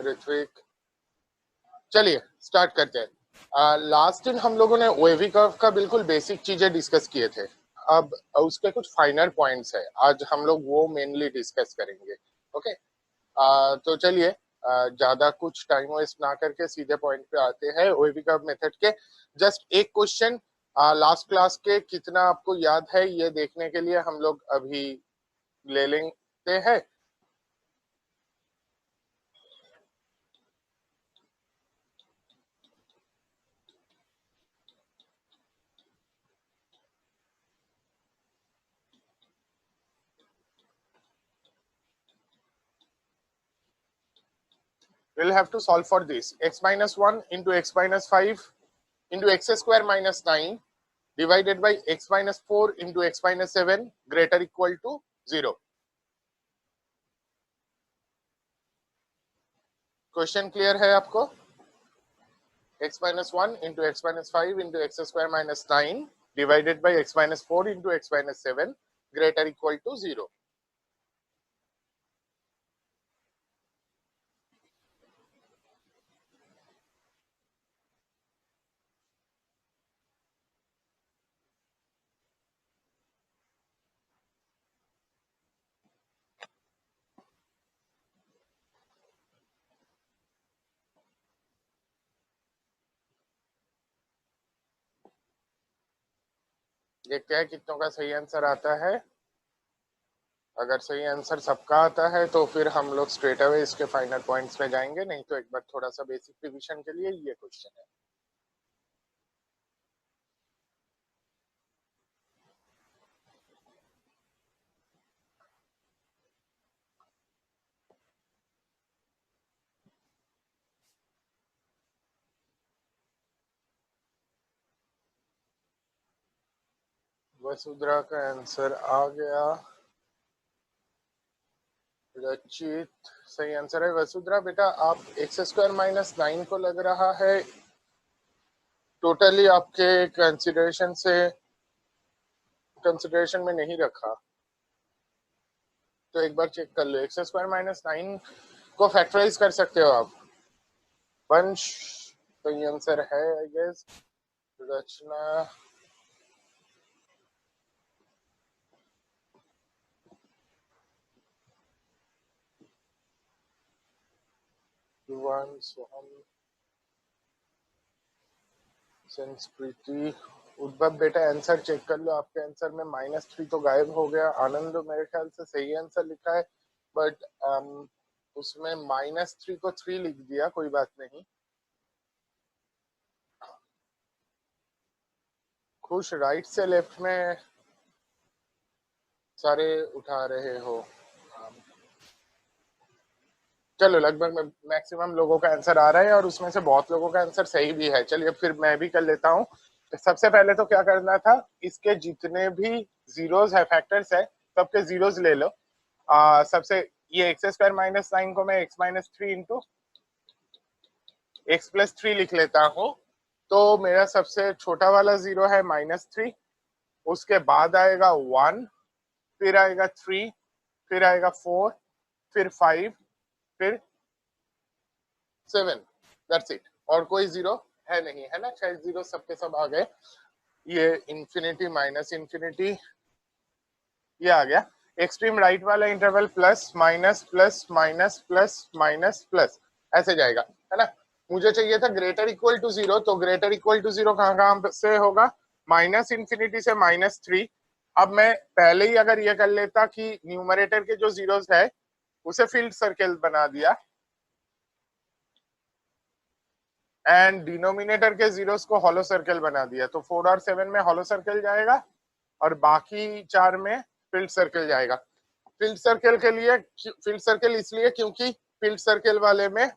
ऋत्विक। चलिए स्टार्ट करते हैं। लास्ट दिन हम लोगों ने वेवी कर्व का बिल्कुल बेसिक चीजें डिस्कस किए थे। अब उसके कुछ फाइनल पॉइंट्स है, आज हम लोग वो मेनली डिस्कस करेंगे। ओके, तो चलिए ज्यादा कुछ टाइम वेस्ट ना करके सीधे पॉइंट पे आते हैं। वेवी कर्व मेथड के जस्ट एक क्वेश्चन लास्ट क्लास के कितना आपको याद है ये देखने के लिए हम लोग अभी ले लेते हैं। We'll have to solve for this. X minus 1 into x minus 5 into x square minus 9 divided by x minus 4 into x minus 7 greater equal to 0. Question clear है आपको? x minus 1 into x minus 5 into x square minus 9 divided by x minus 4 into x minus 7 greater equal to 0. देखते हैं कितनों का सही answer आता है। अगर सही आंसर सबका आता है तो फिर हम लोग स्ट्रेट अवे इसके फाइनल पॉइंट्स पे जाएंगे, नहीं तो एक बार थोड़ा सा बेसिक रिवीजन के लिए ये क्वेश्चन है। वसुंधरा का आंसर आ गया। रचित सही आंसर है। वसुंधरा बेटा आप एक्स स्क्वायर माइनस 9 को लग रहा है टोटली आपके कंसिडरेशन में नहीं रखा, तो एक बार चेक कर लो। एक्स स्क्वायर माइनस 9 को फैक्टराइज कर सकते हो आप। वंश सही आंसर है आई गेस। रचना युवान सोहम संस्कृति उद्भव बेटा आंसर चेक कर लो। आपके आंसर में -3 तो गायब हो गया। आनंद मेरे ख्याल से सही आंसर लिखा है, बट उसमें -3 को 3 लिख दिया, कोई बात नहीं। खुश राइट से लेफ्ट में सारे उठा रहे हो। चलो लगभग मैक्सिमम लोगों का आंसर आ रहा है और उसमें से बहुत लोगों का आंसर सही भी है। चलिए फिर मैं भी कर लेता हूँ। तो सबसे पहले तो क्या करना था, इसके जितने भी जीरोस है फैक्टर्स है सबके जीरोस ले लो। सबसे ये एक्स स्क्वायर माइनस 9 को मैं x minus 3 into X plus 3 लिख लेता हूँ। तो मेरा सबसे छोटा वाला जीरो है -3, उसके बाद आएगा 1, फिर आएगा 3, फिर आएगा 4, फिर 5, फिर 7। That's it. और कोई जीरो है नहीं, है ना? 6 जीरो सबके सब आ गए। ये इंफिनिटी माइनस इंफिनिटी ये आ गया। एक्सट्रीम राइट वाला interval plus minus plus minus plus minus plus ऐसे जाएगा, है ना? मुझे चाहिए था ग्रेटर इक्वल टू 0, तो ग्रेटर इक्वल टू 0 कहाँ से होगा? माइनस इंफिनिटी से -3। अब मैं पहले ही अगर ये कर लेता कि न्यूमरेटर के जो जीरोस है उसे फील्ड सर्कल बना दिया एंड डिनोमिनेटर के जीरोस को हॉलो सर्कल बना दिया, तो 4 और 7 में हॉलो सर्कल जाएगा और बाकी 4 में फील्ड सर्कल जाएगा। फील्ड सर्कल के लिए फील्ड सर्कल इसलिए क्योंकि फील्ड सर्कल वाले में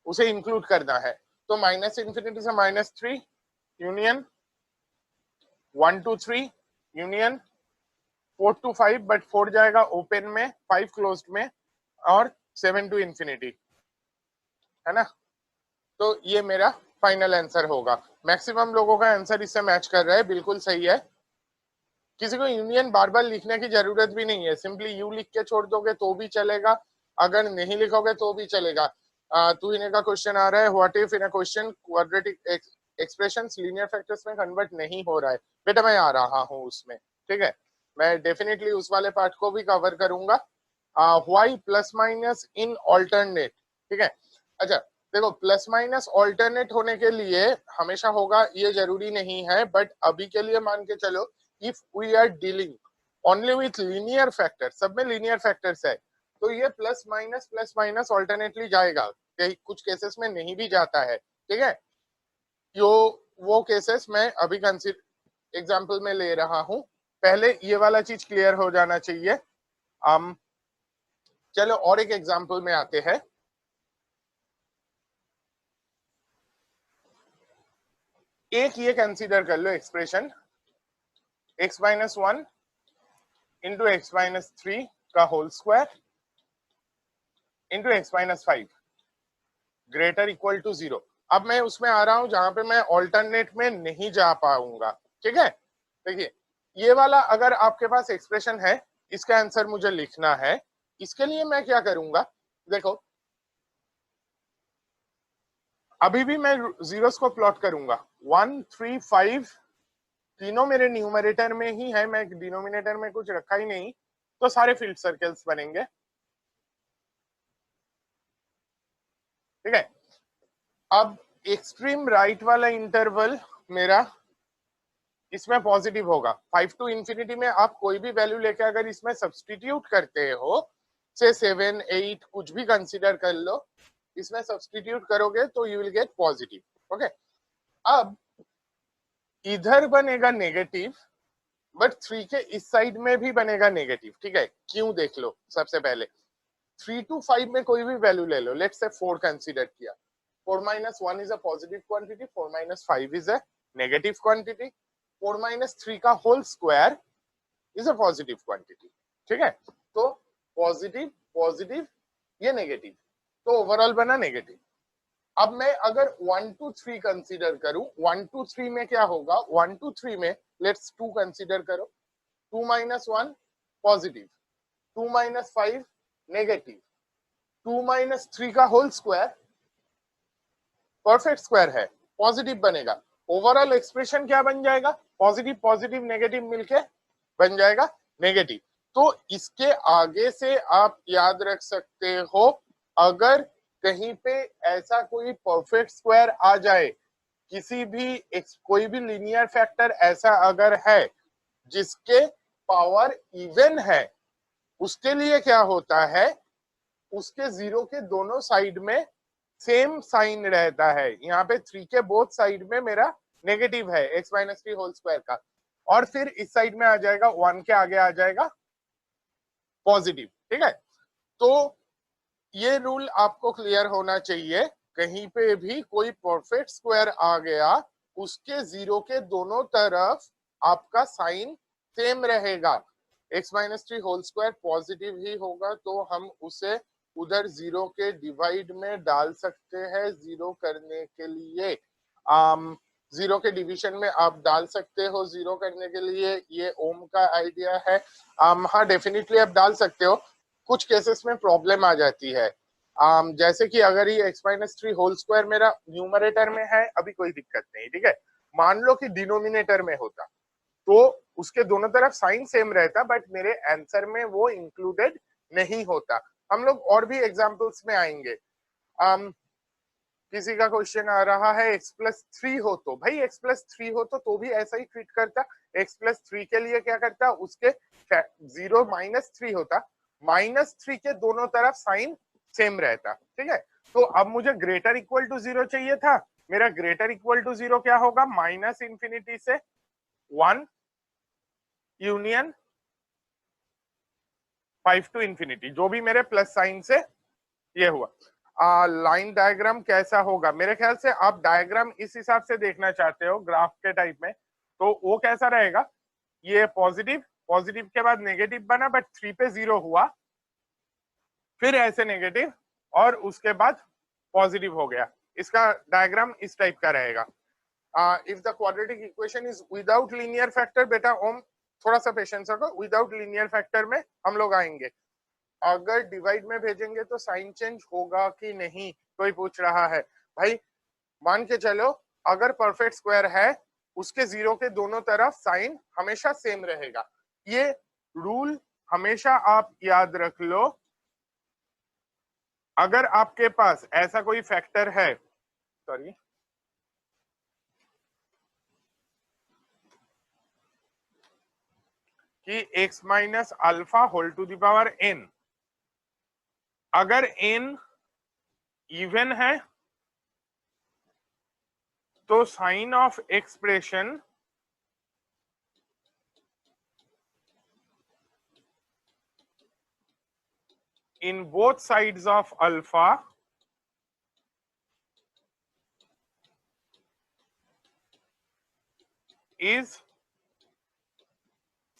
उसे इंक्लूड करना है। तो माइनस इंफिनिटी से -3 union 1 to 3 union 4 to 5, but 4 जाएगा ओपन में, 5 क्लोज्ड में, और 7 to इंफिनिटी, है ना? तो ये मेरा फाइनल आंसर होगा। मैक्सिमम लोगों का आंसर इससे मैच कर रहा है, बिल्कुल सही है। किसी को यूनियन बार बार लिखने की जरूरत भी नहीं है, सिंपली यू लिख के छोड़ दोगे तो भी चलेगा, अगर नहीं लिखोगे तो भी चलेगा। तू इन्हें का क्वेश्चन आ रहा है, what if in a question quadratic expressions linear factors में कन्वर्ट नहीं हो रहा है। बेटा मैं आ रहा हूँ उसमें, ठीक है, मैं डेफिनेटली उस वाले पार्ट को भी कवर करूंगा। Why plus minus in alternate, ठीक है। अच्छा देखो, प्लस माइनस ऑल्टरनेट होने के लिए हमेशा होगा ये जरूरी नहीं है, बट अभी के लिए मान के चलो if we are dealing only with linear factor, सब में लीनियर फैक्टर्स है, तो ये प्लस माइनस ऑल्टरनेटली जाएगा, कुछ केसेस में नहीं भी जाता है, ठीक है। यो वो केसेस मैं अभी कंसिडर एग्जाम्पल में ले रहा हूं, पहले ये वाला चीज क्लियर हो जाना चाहिए। चलो और एक एग्जाम्पल में आते हैं। एक ये कंसीडर कर लो एक्सप्रेशन x-1 इंटू x-3 का whole square into x-5 greater equal to 0। अब मैं उसमें आ रहा हूं जहां पे मैं ऑल्टरनेट में नहीं जा पाऊंगा, ठीक है। देखिए ये वाला अगर आपके पास एक्सप्रेशन है, इसका आंसर मुझे लिखना है, इसके लिए मैं क्या करूंगा, देखो अभी भी मैं जीरोस को प्लॉट करूंगा, 1 3 5 तीनों मेरे न्यूमरेटर में ही है, मैं डिनोमिनेटर में कुछ रखा ही नहीं, तो सारे फील्ड सर्कल्स बनेंगे, ठीक है। अब एक्सट्रीम राइट वाला इंटरवल मेरा इसमें पॉजिटिव होगा, 5 टू इंफिनिटी में आप कोई भी वैल्यू लेके अगर इसमें सब्सटीट्यूट करते हो, से 7 8 कुछ भी कंसीडर कर लो, इसमें सब्सटीट्यूट करोगे तो you will get positive, okay. अब इधर बनेगा नेगेटिव, बट 3 के इस साइड में भी बनेगा नेगेटिव, ठीक है। क्यों देख लो, सबसे पहले 3 to 5 में कोई भी वैल्यू ले लो, लेट्स से 4 कंसीडर किया, 4 minus 1 is a positive quantity, 4 minus 5 is a negative quantity, 4 minus 3 का होल स्क्वायर is a positive quantity, ठीक है। तो पॉजिटिव पॉजिटिव ये नेगेटिव, तो ओवरऑल बना नेगेटिव। अब मैं अगर 1 to 3 कंसीडर करूं, 1 to 3 में क्या होगा, 1 to 3 में लेट्स 2 कंसीडर करो, 2 minus 1 positive, 2 minus 5 negative, 2 minus 3 का होल स्क्वायर परफेक्ट स्क्वायर है, पॉजिटिव बनेगा। ओवरऑल एक्सप्रेशन क्या बन जाएगा, पॉजिटिव पॉजिटिव नेगेटिव मिलके बन जाएगा नेगेटिव। तो इसके आगे से आप याद रख सकते हो, अगर कहीं पे ऐसा कोई परफेक्ट स्क्वायर आ जाए, किसी भी कोई भी लीनियर फैक्टर ऐसा अगर है जिसके पावर इवन है, उसके लिए क्या होता है, उसके जीरो के दोनों साइड में सेम साइन रहता है। यहाँ पे 3 के बोथ साइड में मेरा नेगेटिव है x-3 होल स्क्वायर का, और फिर इस साइड में आ जाएगा 1 के आगे आ जाएगा पॉजिटिव, ठीक है। तो ये रूल आपको क्लियर होना चाहिए, कहीं पे भी कोई परफेक्ट स्क्वायर आ गया, उसके जीरो के दोनों तरफ आपका साइन सेम रहेगा, x-3 होल स्क्वायर पॉजिटिव ही होगा, तो हम उसे उधर जीरो के डिवाइड में डाल सकते हैं जीरो करने के लिए। जीरो के डिवीजन में आप डाल सकते हो जीरो करने के लिए, ये ओम का आइडिया है। हाँ डेफिनेटली आप डाल सकते हो, कुछ केसेस में प्रॉब्लम आ जाती है, जैसे कि अगर ये x-3 होल स्क्वायर मेरा न्यूमरेटर में है, अभी कोई दिक्कत नहीं, ठीक है। मान लो कि डिनोमिनेटर में होता तो उसके दोनों तरफ साइन सेम रहता, बट मेरे आंसर में वो इंक्लूडेड नहीं होता। हम लोग और भी एग्जांपल्स में आएंगे। किसी का क्वेश्चन आ रहा है x+3 हो तो, भाई x+3 हो तो भी ऐसा ही ट्रीट करता, x+3 के लिए क्या करता, उसके 0 -3 होता, -3 के दोनों तरफ साइन सेम रहता, ठीक है। तो अब मुझे ग्रेटर इक्वल टू 0 चाहिए था, मेरा ग्रेटर इक्वल टू 0 क्या होगा, -∞ से 1 यूनियन 5 टू इंफिनिटी, जो भी मेरे प्लस साइन से ये हुआ। लाइन डायग्राम कैसा होगा, मेरे ख्याल से आप डायग्राम इस हिसाब से देखना चाहते हो ग्राफ के टाइप में, तो वो कैसा रहेगा, ये पॉजिटिव पॉजिटिव के बाद नेगेटिव बना, बट 3 पे 0 हुआ, फिर ऐसे नेगेटिव और उसके बाद पॉजिटिव हो गया। इसका डायग्राम इस टाइप का रहेगा। If the quadratic equation is without linear factor, बेटा ओम थोड़ा सा पेशेंस रखो, विदाउट लीनियर फैक्टर में हम लोग आएंगे। अगर डिवाइड में भेजेंगे तो साइन चेंज होगा कि नहीं, कोई पूछ रहा है। भाई मान के चलो अगर परफेक्ट स्क्वायर है उसके जीरो के दोनों तरफ साइन हमेशा सेम रहेगा। ये रूल हमेशा आप याद रख लो। अगर आपके पास ऐसा कोई फैक्टर है, सॉरी, कि x minus alpha whole to the power n, अगर n इवन है तो sign of expression in both sides of alpha is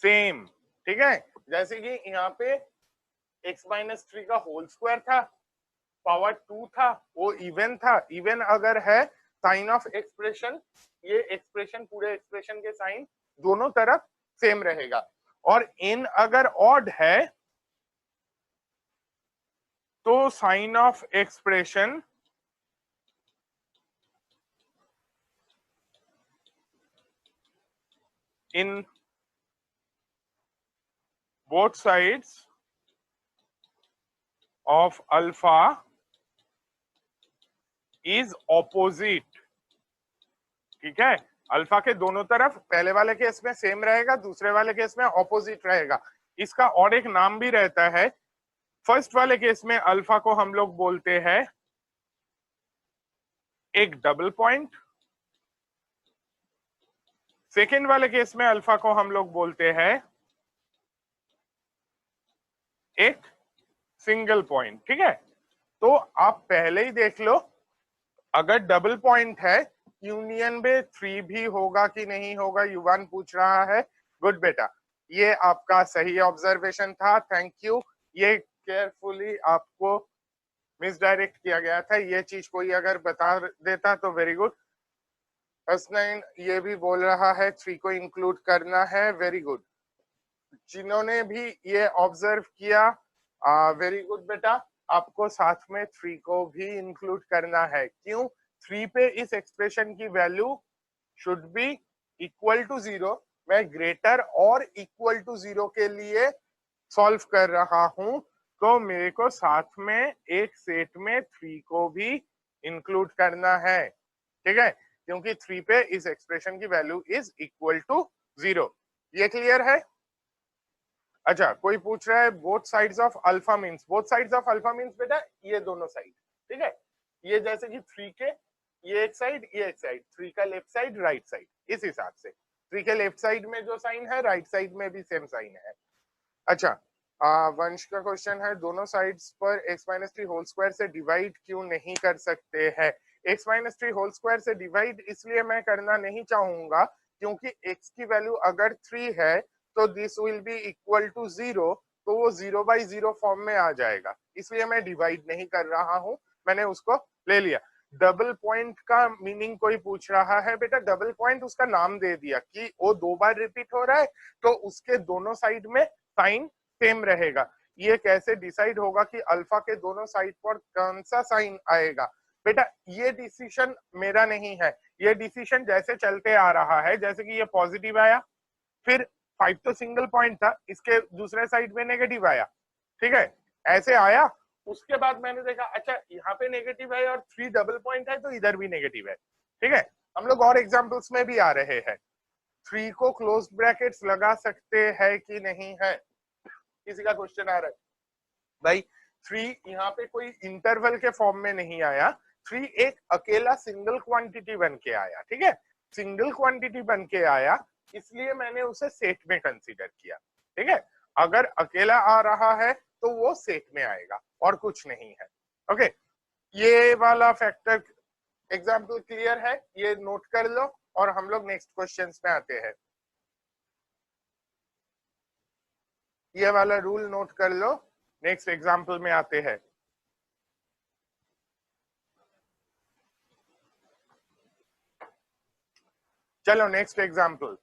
same। ठीक है, जैसे कि यहाँ पे x माइनस 3 का होल स्क्वायर था, पावर 2 था, वो इवन था। इवन अगर है साइन ऑफ एक्सप्रेशन, ये एक्सप्रेशन पूरे एक्सप्रेशन के साइन दोनों तरफ सेम रहेगा। और n अगर ऑड है तो sign of expression in both sides of alpha is opposite. ठीक है, अल्फा के दोनों तरफ पहले वाले केस में सेम रहेगा, दूसरे वाले केस में ऑपोजिट रहेगा। इसका और एक नाम भी रहता है। फर्स्ट वाले केस में अल्फा को हम लोग बोलते हैं एक डबल पॉइंट, सेकेंड वाले केस में अल्फा को हम लोग बोलते हैं एक सिंगल पॉइंट। ठीक है, तो आप पहले ही देख लो, अगर डबल पॉइंट है यूनियन में 3 भी होगा कि नहीं होगा, युवान पूछ रहा है। गुड बेटा, ये आपका सही ऑब्जर्वेशन था, थैंक यू। ये केयरफुली आपको मिसडायरेक्ट किया गया था, ये चीज कोई अगर बता देता तो वेरी गुड। हसनैन ये भी बोल रहा है 3 को इंक्लूड करना है, वेरी गुड। जिन्होंने भी ये ऑब्जर्व किया वेरी गुड बेटा, आपको साथ में 3 को भी इंक्लूड करना है। क्यों? 3 पे इस एक्सप्रेशन की value should be equal to 0। मैं ग्रेटर और इक्वल टू 0 के लिए सॉल्व कर रहा हूं, तो मेरे को साथ में एक सेट में 3 को भी इंक्लूड करना है। ठीक है, क्योंकि 3 पे इस एक्सप्रेशन की वैल्यू इज इक्वल टू 0। ये क्लियर है? अच्छा, कोई पूछ रहा है both sides of alpha means, both sides of alpha means बेटा ये दोनों साइड। ठीक है, ये जैसे कि 3 के ये एक साइड, ये एक साइड, 3 का लेफ्ट साइड राइट साइड, इस हिसाब से 3 के लेफ्ट साइड में जो साइन है राइट साइड में भी सेम साइन है। अच्छा, वंश का क्वेश्चन है दोनों साइड्स पर x माइनस 3 होल स्क्वायर से डिवाइड क्यों नहीं कर सकते हैं? x माइनस 3 होल स्क्वायर से डिवाइड इसलिए मैं करना नहीं चाहूंगा क्योंकि x की वैल्यू अगर 3 है तो this will be equal to 0, तो वो 0/0 फॉर्म में आ जाएगा, इसलिए मैं डिवाइड नहीं कर रहा हूं, मैंने उसको ले लिया। डबल पॉइंट का मीनिंग कोई पूछ रहा है, बेटा डबल पॉइंट उसका नाम दे दिया कि वो 2 बार रिपीट हो रहा है तो उसके दोनों साइड में साइन सेम रहेगा। ये कैसे डिसाइड होगा कि अल्फा के दोनों साइड पर कौन सा साइन आएगा? बेटा ये डिसीजन मेरा नहीं है, ये डिसीजन जैसे चलते आ रहा है, जैसे कि ये पॉजिटिव आया, फिर 5 तो सिंगल पॉइंट था, इसके दूसरे साइड में नेगेटिव आया। ठीक है, ऐसे आया, उसके बाद मैंने देखा अच्छा यहाँ पे नेगेटिव है और 3 डबल पॉइंट है तो इधर भी नेगेटिव है। ठीक है, हम लोग और एग्जाम्पल्स में भी आ रहे हैं। 3 को क्लोज ब्रैकेट्स लगा सकते हैं कि नहीं है, किसी का क्वेश्चन आ रहा है। भाई 3 यहाँ पे कोई इंटरवल के फॉर्म में नहीं आया, 3 एक अकेला सिंगल क्वांटिटी बन के आया। ठीक है, सिंगल क्वांटिटी बन के आया, इसलिए मैंने उसे सेट में कंसीडर किया। ठीक है, अगर अकेला आ रहा है तो वो सेट में आएगा और कुछ नहीं है। ओके, ये वाला फैक्टर एग्जाम्पल क्लियर है, ये नोट कर लो और हम लोग नेक्स्ट क्वेश्चन में आते हैं। ये वाला रूल नोट कर लो, नेक्स्ट एग्जाम्पल में आते हैं। चलो next example.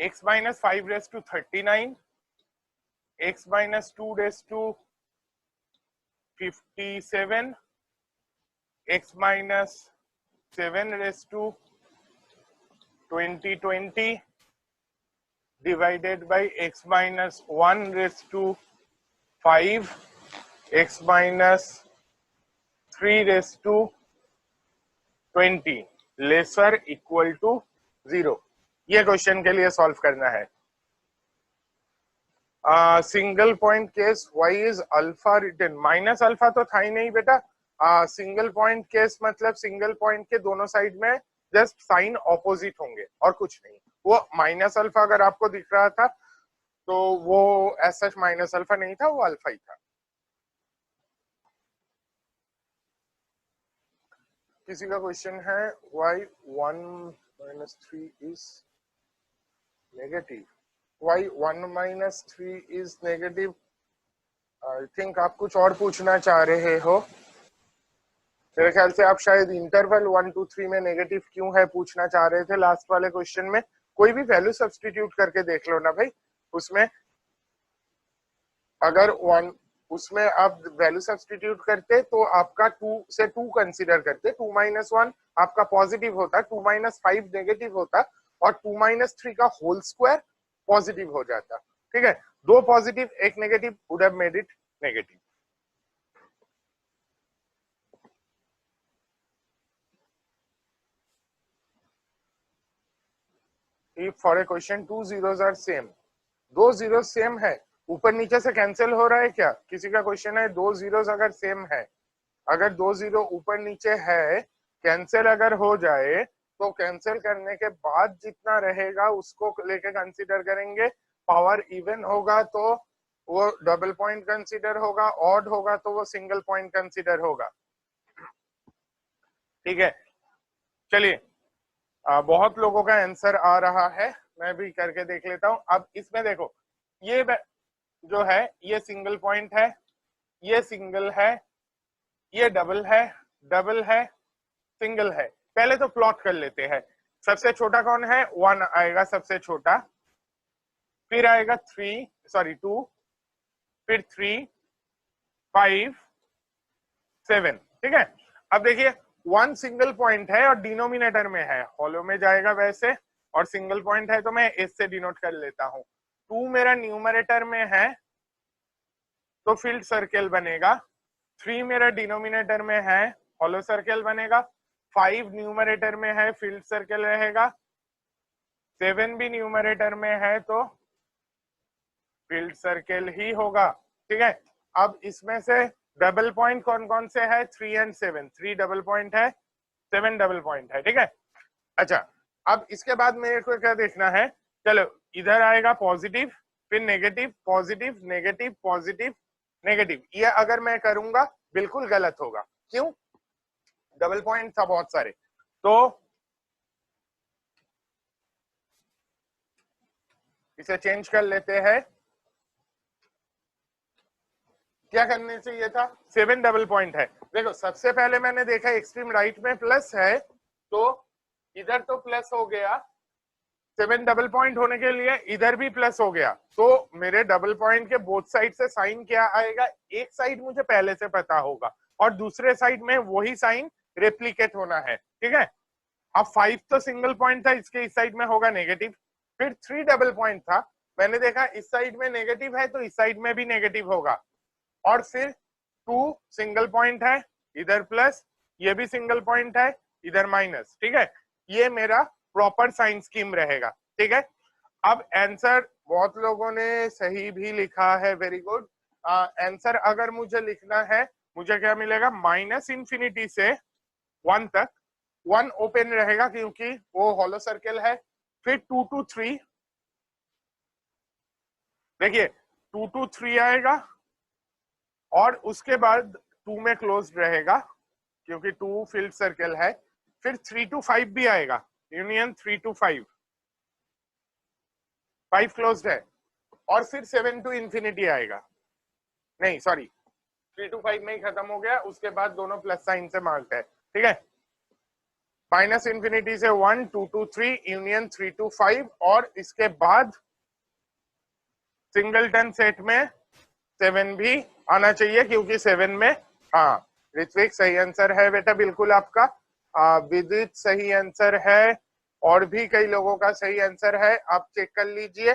x minus 5 raised to 39, x minus 2 raised to 57, x minus 7 raised to 20 divided by x minus 1 raised to 5, x minus 3 raised to 20 lesser equal to 0। ये question के लिए solve करना है। Single point case why is alpha written, minus alpha तो था ही नहीं बेटा। सिंगल पॉइंट केस मतलब सिंगल पॉइंट के दोनों साइड में जस्ट साइन ऑपोजिट होंगे और कुछ नहीं। वो माइनस अल्फा अगर आपको दिख रहा था तो वो एज सच माइनस अल्फा नहीं था, वो अल्फा ही था। किसी का क्वेश्चन है Y 1 minus 3 is negative, why 1 minus 3 is negative? I think आप कुछ और पूछना चाह रहे हो। मेरे ख्याल से आप शायद इंटरवल 1 2 3 में नेगेटिव क्यों है पूछना चाह रहे थे लास्ट वाले क्वेश्चन में। कोई भी वैल्यू सब्स्टिट्यूट करके देख लो ना भाई, उसमें अगर 1 उसमें आप वैल्यू सब्स्टिट्यूट करते तो आपका 2 से 2 कंसीडर करते, 2 minus 1 आपका पॉजिटिव होता, 2 minus 5 नेगेटिव होता और 2 minus 3 का होल स्क्वायर पॉजिटिव हो जाता। ठीक है, दो पॉजिटिव एक negative would have made it negative. If for a question 2 zeros are same, दो जीरो सेम है, ऊपर नीचे से कैंसिल हो रहा है क्या? किसी का क्वेश्चन है दो जीरोस अगर सेम है, अगर दो जीरो ऊपर नीचे है, कैंसिल अगर हो जाए तो कैंसिल करने के बाद जितना रहेगा उसको लेके कंसीडर करेंगे। पावर इवन होगा तो वो डबल पॉइंट कंसीडर होगा, ऑड होगा तो वो सिंगल पॉइंट कंसीडर होगा। ठीक है, चलिए बहुत लोगों का आंसर आ रहा है, मैं भी करके देख लेता हूं। अब इसमें देखो, ये जो है ये सिंगल पॉइंट है, ये सिंगल है, ये डबल है, डबल है, सिंगल है। पहले तो प्लॉट कर लेते हैं। सबसे छोटा कौन है? 1 आएगा सबसे छोटा, फिर आएगा 2, फिर 3, 5, 7। ठीक है, अब देखिए 1 सिंगल पॉइंट है और डिनोमिनेटर में है, हॉलो में जाएगा वैसे, और सिंगल पॉइंट है तो मैं एस से डिनोट कर लेता हूं। 2 मेरा न्यूमरेटर में है तो फील्ड सर्कल बनेगा, 3 मेरा डिनोमिनेटर में है, हॉलो सर्कल बनेगा, 5 न्यूमरेटर में है, फील्ड सर्कल रहेगा, 7 भी न्यूमरेटर में है तो फील्ड सर्कल ही होगा। ठीक है, अब इसमें से डबल पॉइंट कौन कौन से है? 3 और 7, 3 डबल पॉइंट है, 7 डबल पॉइंट है। ठीक है, अच्छा अब इसके बाद मेरे को क्या देखना है? चलो इधर आएगा पॉजिटिव, फिर negative, positive, negative, positive, negative. ये अगर मैं करूंगा बिल्कुल गलत होगा। क्यों? डबल पॉइंट था बहुत सारे, तो इसे चेंज कर लेते हैं। क्या करने चाहिए था? 7 डबल पॉइंट है। देखो सबसे पहले मैंने देखा एक्सट्रीम राइट में प्लस है, तो इधर तो प्लस हो गया, 7 डबल पॉइंट होने के लिए इधर भी प्लस हो गया, तो मेरे डबल पॉइंट के बोथ साइड से साइन क्या आएगा? एक साइड मुझे पहले से पता होगा और दूसरे साइड में वही साइन रेप्लिकेट होना है। ठीक है, अब 5 तो सिंगल पॉइंट था, इसके इस साइड में होगा नेगेटिव। फिर 3 डबल पॉइंट था, मैंने देखा इस साइड में नेगेटिव है तो इस साइड में भी नेगेटिव होगा। और फिर 2 सिंगल पॉइंट है, इधर प्लस, ये भी सिंगल पॉइंट है, इधर माइनस। ठीक है, ये मेरा प्रॉपर साइन स्कीम रहेगा। ठीक है, अब आंसर बहुत लोगों ने सही भी लिखा है, वेरी गुड। आंसर अगर मुझे लिखना है, मुझे क्या मिलेगा? माइनस इंफिनिटी से 1 तक, 1 ओपन रहेगा क्योंकि वो हॉलो सर्कल है, फिर 2 to 3, देखिए 2 to 3 आएगा और उसके बाद 2 में क्लोज रहेगा क्योंकि 2 फील्ड सर्कल है, फिर 3 to 5 भी आएगा, यूनियन 3 to 5, 5 क्लोज्ड है, और फिर 7 to इंफिनिटी आएगा। नहीं सॉरी, 3 to 5 में ही खत्म हो गया, उसके बाद दोनों प्लस साइन से मार्क्ड है। ठीक है, माइनस इंफिनिटी से 1 2 to 3 यूनियन 3 to 5 और इसके बाद सिंगलटन सेट में 7 भी आना चाहिए क्योंकि 7 में, हाँ ऋत्विक सही आंसर है बेटा बिल्कुल आपका। विदित सही आंसर है और भी कई लोगों का सही आंसर है, आप चेक कर लीजिए।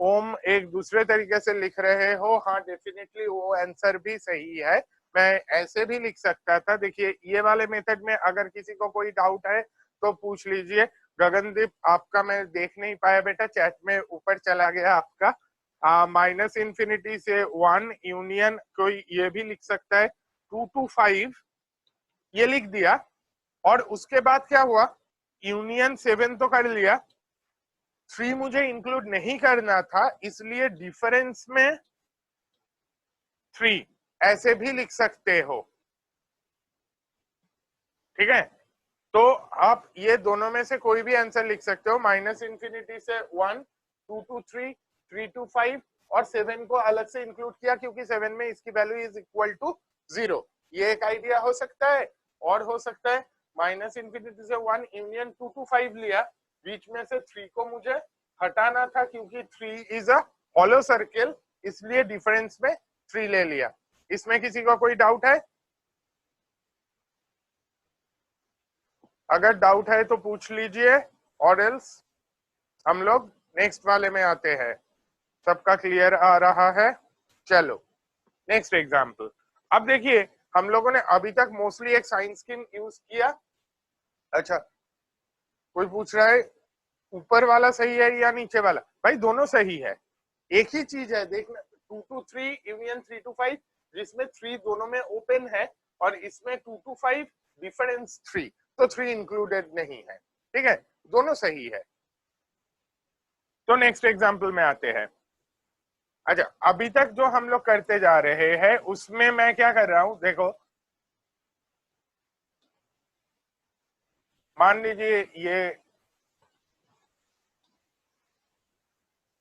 ओम एक दूसरे तरीके से लिख रहे हो, हाँ डेफिनेटली वो आंसर भी सही है। मैं ऐसे भी लिख सकता था, देखिए ये वाले मेथड में अगर किसी को कोई डाउट है तो पूछ लीजिए। गगनदीप आपका मैं देख नहीं पाया बेटा, चैट में ऊपर चला गया आपका। माइनस इंफिनिटी से 1 यूनियन, कोई ये भी लिख सकता है 2 to 5, ये लिख दिया। और उसके बाद क्या हुआ, यूनियन 7 तो कर लिया, 3 मुझे इंक्लूड नहीं करना था इसलिए डिफरेंस में 3 ऐसे भी लिख सकते हो, ठीक है। तो आप ये दोनों में से कोई भी आंसर लिख सकते हो, माइनस इंफिनिटी से 1 2 to 3 3 to 5 और 7 को अलग से इंक्लूड किया क्योंकि 7 में इसकी वैल्यू इज इक्वल टू 0। ये एक आइडिया हो सकता है। और हो सकता है माइनस इंफिनिटी से 1 यूनियन 2 to 5 लिया, बीच में से 3 को मुझे हटाना था क्योंकि 3 इज अ हॉलो सर्किल, इसलिए डिफरेंस में 3 ले लिया। इसमें किसी को कोई डाउट है? अगर डाउट है तो पूछ लीजिए और एल्स हम लोग नेक्स्ट वाले में आते हैं। सबका क्लियर आ रहा है? चलो नेक्स्ट एग्जांपल। अब देखिए हम लोगों ने अभी तक मोस्टली एक साइन स्कीम यूज किया। अच्छा, कोई पूछ रहा है ऊपर वाला सही है या नीचे वाला? भाई दोनों सही है, एक ही चीज है। देखना 2 to 3 यूनियन 3 to 5, जिसमें 3 दोनों में ओपन है और इसमें 2 to 5 डिफरेंस 3, तो 3 इंक्लूडेड नहीं है, ठीक है, दोनों सही है। तो नेक्स्ट एग्जांपल में आते हैं। अच्छा, अभी तक जो हम लोग करते जा रहे हैं उसमें मैं क्या कर रहा हूं, देखो मान लीजिए ये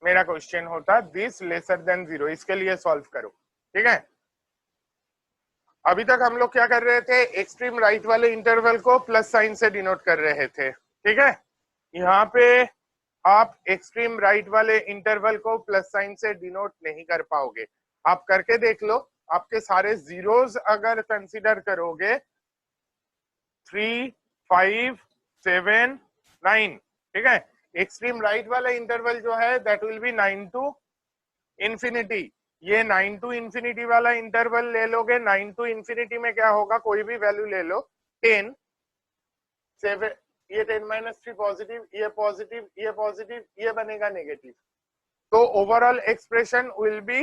मेरा क्वेश्चन होता दिस लेसर देन 0, इसके लिए सॉल्व करो, ठीक है। अभी तक हम लोग क्या कर रहे थे, एक्सट्रीम राइट वाले इंटरवल को प्लस साइन से डिनोट कर रहे थे, ठीक है। यहाँ पे आप एक्सट्रीम राइट वाले इंटरवल को प्लस साइन से डिनोट नहीं कर पाओगे। आप करके देख लो, आपके सारे जीरोस अगर कंसीडर करोगे 3 5 7 9, ठीक है। एक्सट्रीम राइट वाला इंटरवल जो है that will be 9 to infinity. ये 9 टू इंफिनिटी वाला इंटरवल ले लोगे, 9 टू इंफिनिटी में क्या होगा, कोई भी वैल्यू ले लो, 10 7, ये 10 - 3 पॉजिटिव, ये पॉजिटिव, ये पॉजिटिव, ये बनेगा नेगेटिव, तो overall expression will be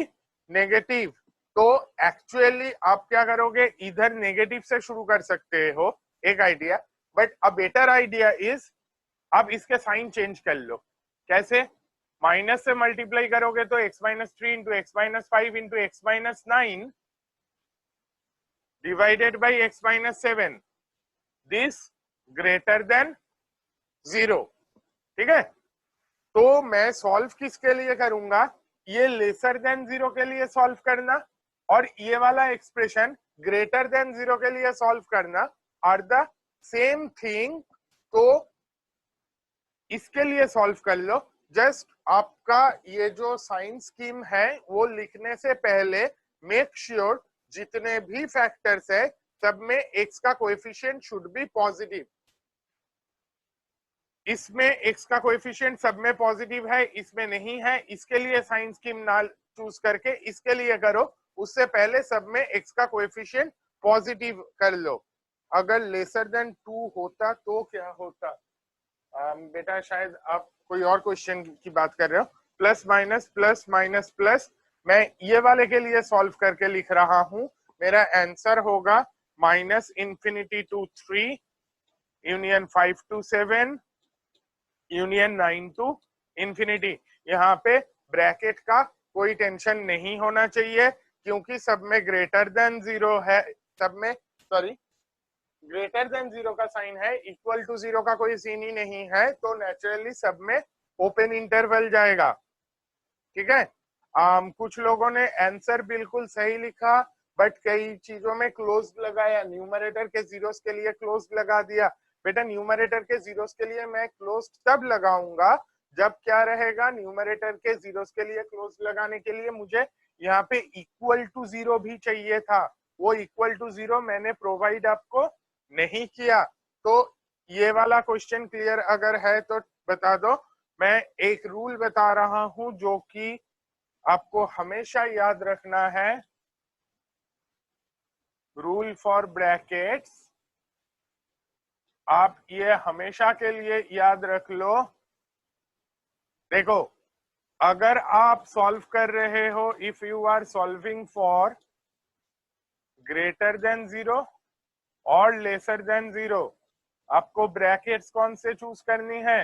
negative. तो एक्चुअली आप क्या करोगे, इधर नेगेटिव से शुरू कर सकते हो, एक idea, but a better idea is आप इसके साइन चेंज कर लो। कैसे? माइनस से मल्टीप्लाई करोगे तो x - 3 into x - 5 into x - 9 divided by x - 7, this greater than 0, ठीक है। तो मैं सॉल्व किसके लिए करूंगा, ये लेसर देन 0 के लिए सॉल्व करना और ये वाला एक्सप्रेशन ग्रेटर देन 0 के लिए सॉल्व करना आर द सेम थिंग। तो इसके लिए सॉल्व कर लो। जस्ट आपका ये जो साइन स्कीम है वो लिखने से पहले मेक श्योर जितने भी फैक्टर्स है सब में x का कोएफिशिएंट शुड बी पॉजिटिव। इसमें x का कोएफिशिएंट सब में पॉजिटिव है, इसमें नहीं है, इसके लिए साइन स्कीम ना चूज करके इसके लिए करो, उससे पहले सब में x का कोएफिशिएंट पॉजिटिव कर लो। अगर लेसर देन 2 होता तो क्या होता? बेटा शायद आप कोई और क्वेश्चन की बात कर रहे हो। Plus minus plus minus plus, मैं ये वाले के लिए सॉल्व करके लिख रहा हूं। मेरा आंसर होगा minus infinity to 3 union 5 to 7 union 9 to infinity. यहाँ पे ब्रैकेट का कोई टेंशन नहीं होना चाहिए क्योंकि सब में ग्रेटर देन 0 है, सब में सॉरी ग्रेटर देन 0 का साइन है, इक्वल टू 0 का कोई सीन ही नहीं है, तो नेचुरली सब में ओपन इंटरवल जाएगा, ठीक है। कुछ लोगों ने आंसर बिल्कुल सही लिखा बट कई चीजों में क्लोज लगाया, न्यूमरेटर के जीरोस के लिए क्लोज लगा दिया, बेटा न्यूमरेटर के जीरोस के लिए मैं क्लोज तब लगाऊंगा जब क्या रहेगा, न्यूमरेटर के जीरोस के लिए क्लोज लगाने के लिए मुझे यहाँ पे इक्वल टू जीरो भी चाहिए था। वो इक्वल टू जीरो मैंने प्रोवाइड आपको नहीं किया। तो ये वाला क्वेश्चन क्लियर अगर है तो बता दो। मैं एक रूल बता रहा हूं जो कि आपको हमेशा याद रखना है, रूल फॉर ब्रैकेट्स। आप ये हमेशा के लिए याद रख लो। देखो, अगर आप सॉल्व कर रहे हो, if you are solving for greater than zero और लेसर देन जीरो, आपको ब्रैकेट्स कौन से चूज करनी है?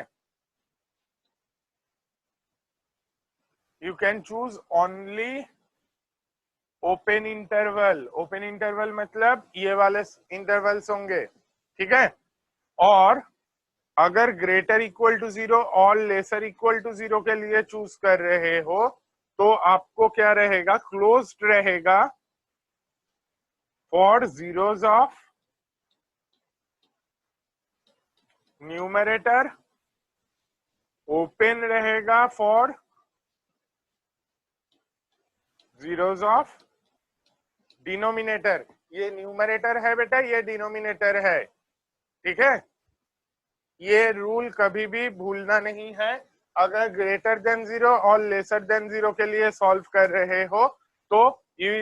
You can choose only open interval. Open interval मतलब ये वाले इंटरवल्स होंगे, ठीक है। और अगर ग्रेटर इक्वल टू जीरो और लेसर इक्वल टू जीरो के लिए चूज कर रहे हो तो आपको क्या रहेगा, क्लोज्ड रहेगा for zeros of numerator, open रहेगा फॉर जीरोस ऑफ डिनोमिनेटर। ये न्यूमरेटर है बेटा, ये डिनोमिनेटर है, ठीक है। ये रूल कभी भी भूलना नहीं है। अगर ग्रेटर देन जीरो और लेसर देन जीरो के लिए सॉल्व कर रहे हो तो you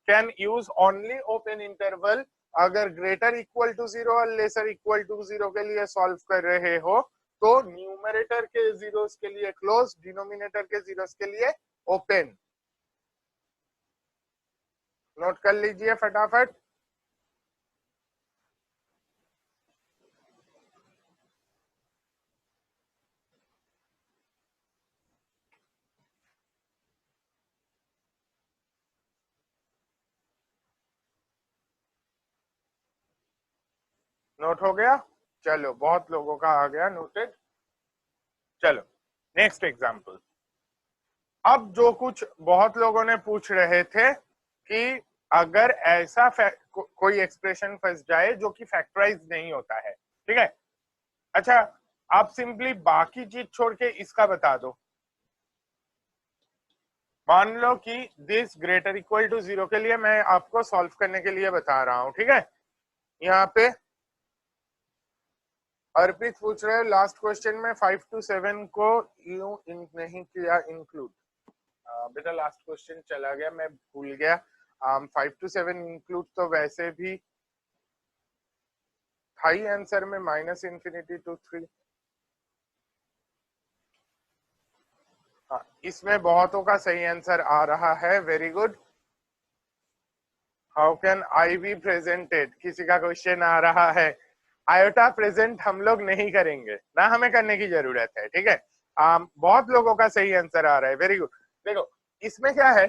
can use only open interval. अगर ग्रेटर इक्वल टू जीरो और लेसर इक्वल टू जीरो के लिए सॉल्व कर रहे हो तो न्यूमरेटर के जीरोस के लिए क्लोज, डिनोमिनेटर के जीरोस के लिए ओपन। नोट कर लीजिए फटाफट। नोट हो गया? चलो, बहुत लोगों का आ गया नोटेड। चलो नेक्स्ट एग्जांपल। अब जो कुछ बहुत लोगों ने पूछ रहे थे कि अगर ऐसा कोई एक्सप्रेशन फंस जाए जो कि फैक्टराइज नहीं होता है, ठीक है। अच्छा, आप सिंपली बाकी चीज छोड़ के इसका बता दो। मान लो कि this greater equal to zero के लिए मैं आपको सॉल्व करने के लिए बता रहा हूं, ठीक है। यहाँ पे अर्पित पूछ रहे हैं लास्ट क्वेश्चन में 5 to 7 को यूं नहीं किया इंक्लूड। बेटा लास्ट क्वेश्चन चला गया, मैं भूल गया। 5 to 7 इंक्लूड तो वैसे भी था ही आंसर में, -∞ to 3। हाँ, इसमें बहुतों का सही आंसर आ रहा है, very good. How can I be presented, किसी का क्वेश्चन आ रहा है। आयोटा प्रेजेंट हम लोग नहीं करेंगे ना, हमें करने की जरूरत है, ठीक है। बहुत लोगों का सही आंसर आ रहा है, वेरी गुड। देखो इसमें क्या है,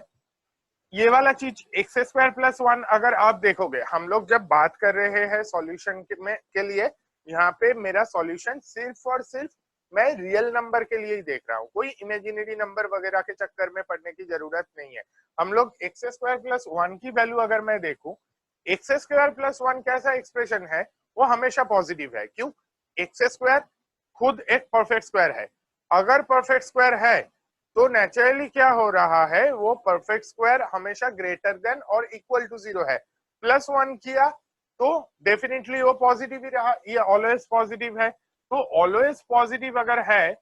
ये वाला चीज x² + 1 अगर आप देखोगे, हम लोग जब बात कर रहे हैं सॉल्यूशन के लिए, यहाँ पे मेरा सॉल्यूशन सिर्फ और सिर्फ मैं रियल नंबर के लिए ही देख रहा हूँ, कोई इमेजिनरी नंबर वगैरह के चक्कर में पड़ने की जरूरत नहीं है। हम लोग x² + 1 की वैल्यू अगर मैं देखूं, x² + 1 कैसा एक्सप्रेशन है, वो हमेशा पॉजिटिव है। क्यों? x² खुद एक परफेक्ट स्क्वायर है। अगर परफेक्ट स्क्वायर है तो नेचुरली क्या हो रहा है, वो परफेक्ट स्क्वायर हमेशा ग्रेटर देन और इक्वल टू जीरो है। +1 किया तो डेफिनेटली वो पॉजिटिव ही रहा, ये ऑलवेज पॉजिटिव है। तो ऑलवेज पॉजिटिव अगर है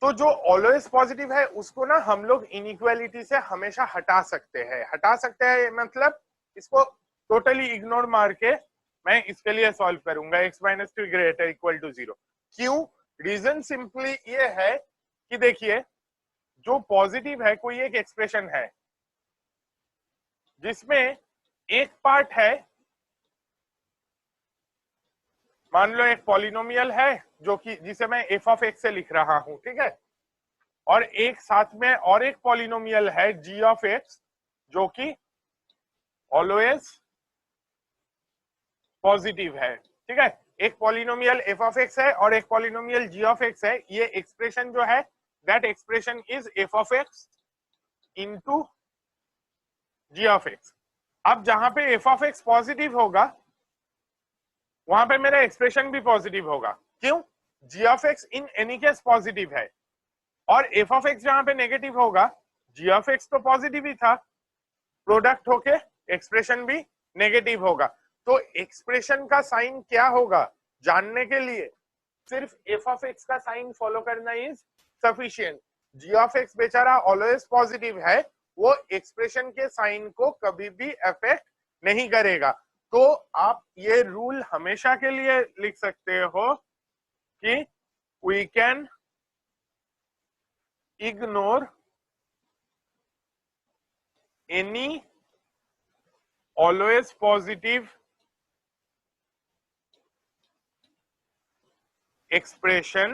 तो जो ऑलवेज पॉजिटिव है उसको ना हम लोग इनइक्वालिटी से हमेशा हटा सकते हैं। हटा सकते हैं मतलब इसको टोटली इग्नोर मार के मैं इसके लिए सॉल्व करूंगा, x - 2 ग्रेटर इक्वल टू 0। क्यों? रीजन सिंपली ये है कि देखिए, जो पॉजिटिव है, कोई एक एक्सप्रेशन है जिसमें एक पार्ट है, मान लो एक पॉलिनोमियल है जो कि जिसे मैं f(x) से लिख रहा हूं, ठीक है। और एक साथ में और एक पॉलिनोमियल है g(x) जो कि ऑलवेज पॉजिटिव है, ठीक है। एक पॉलिनोमियल f(x) है और एक पॉलिनोमियल g(x) है। ये एक्सप्रेशन जो है, that expression is f(x) into g(x). अब जहां पे f(x) पॉजिटिव होगा वहां पे मेरा एक्सप्रेशन भी पॉजिटिव होगा। क्यों? G of x in any case positive है, और एफ ऑफ एक्स जहां पे नेगेटिव होगा, जी ऑफ एक्स तो पॉजिटिव ही था, प्रोडक्ट होके एक्सप्रेशन भी नेगेटिव होगा। तो एक्सप्रेशन का साइन क्या होगा जानने के लिए सिर्फ एफ ऑफ एक्स का साइन फॉलो करना is sufficient. G of X बेचारा ऑलवेज पॉजिटिव है, वो एक्सप्रेशन के साइन को कभी भी अफेक्ट नहीं करेगा। तो आप ये रूल हमेशा के लिए लिख सकते हो कि we can ignore any always positive expression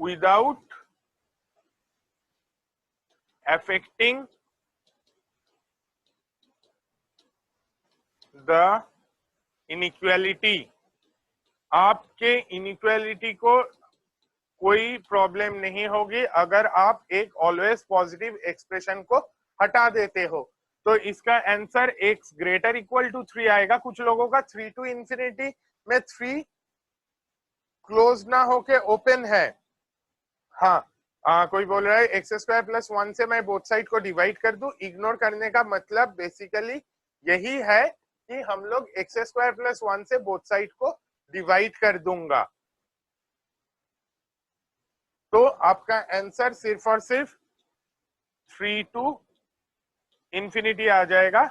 without affecting the inequality। आपके इनइक्वालिटी को कोई प्रॉब्लम नहीं होगी अगर आप एक ऑलवेज पॉजिटिव एक्सप्रेशन को हटा देते हो। तो इसका answer X greater equal to 3 आएगा। कुछ लोगों का 3 टू इंफिनिटी में 3 क्लोज ना होके ओपन है। हाँ, कोई बोल रहा है एक्स स्क्वायर प्लस 1 से मैं बोथ साइड को डिवाइड कर दूं। इग्नोर करने का मतलब बेसिकली यही है कि हम लोग एक्स स्क्वायर प्लस 1 से बोथ साइड को डिवाइड कर दूंगा। तो आपका आंसर सिर्फ और सिर्फ 3 टू इंफिनिटी आ जाएगा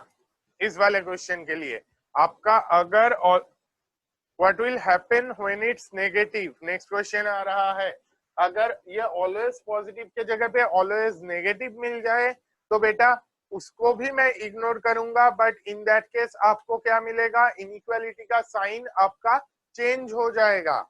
इस वाले क्वेश्चन के लिए। आपका अगर what will happen when it's negative, next question आ रहा है। अगर ये ऑलवेज पॉजिटिव के जगह पे ऑलवेज नेगेटिव मिल जाए तो बेटा उसको भी मैं इग्नोर करूंगा, बट इन दैट केस आपको क्या मिलेगा, इनइक्वालिटी का साइन आपका चेंज हो जाएगा।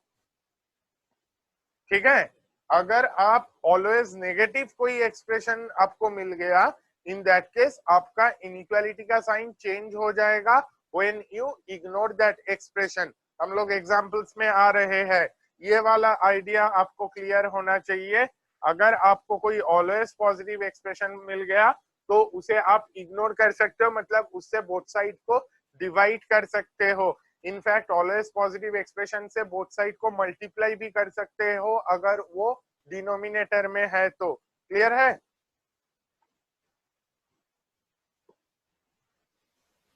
ठीक है, अगर आप ऑलवेज नेगेटिव कोई एक्सप्रेशन आपको मिल गया, इन दैट केस आपका इनइक्वालिटी का साइन चेंज हो जाएगा when you ignore that expression. हम लोग एग्जांपल्स में आ रहे हैं, ये वाला आइडिया आपको क्लियर होना चाहिए। अगर आपको कोई ऑलवेज पॉजिटिव एक्सप्रेशन मिल गया तो उसे आप इग्नोर कर सकते हो, मतलब उससे बोथ साइड को डिवाइड कर सकते हो। इनफैक्ट ऑलवेज पॉजिटिव एक्सप्रेशन से बोथ साइड को मल्टीप्लाई भी कर सकते हो अगर वो डिनोमिनेटर में है तो। क्लियर है?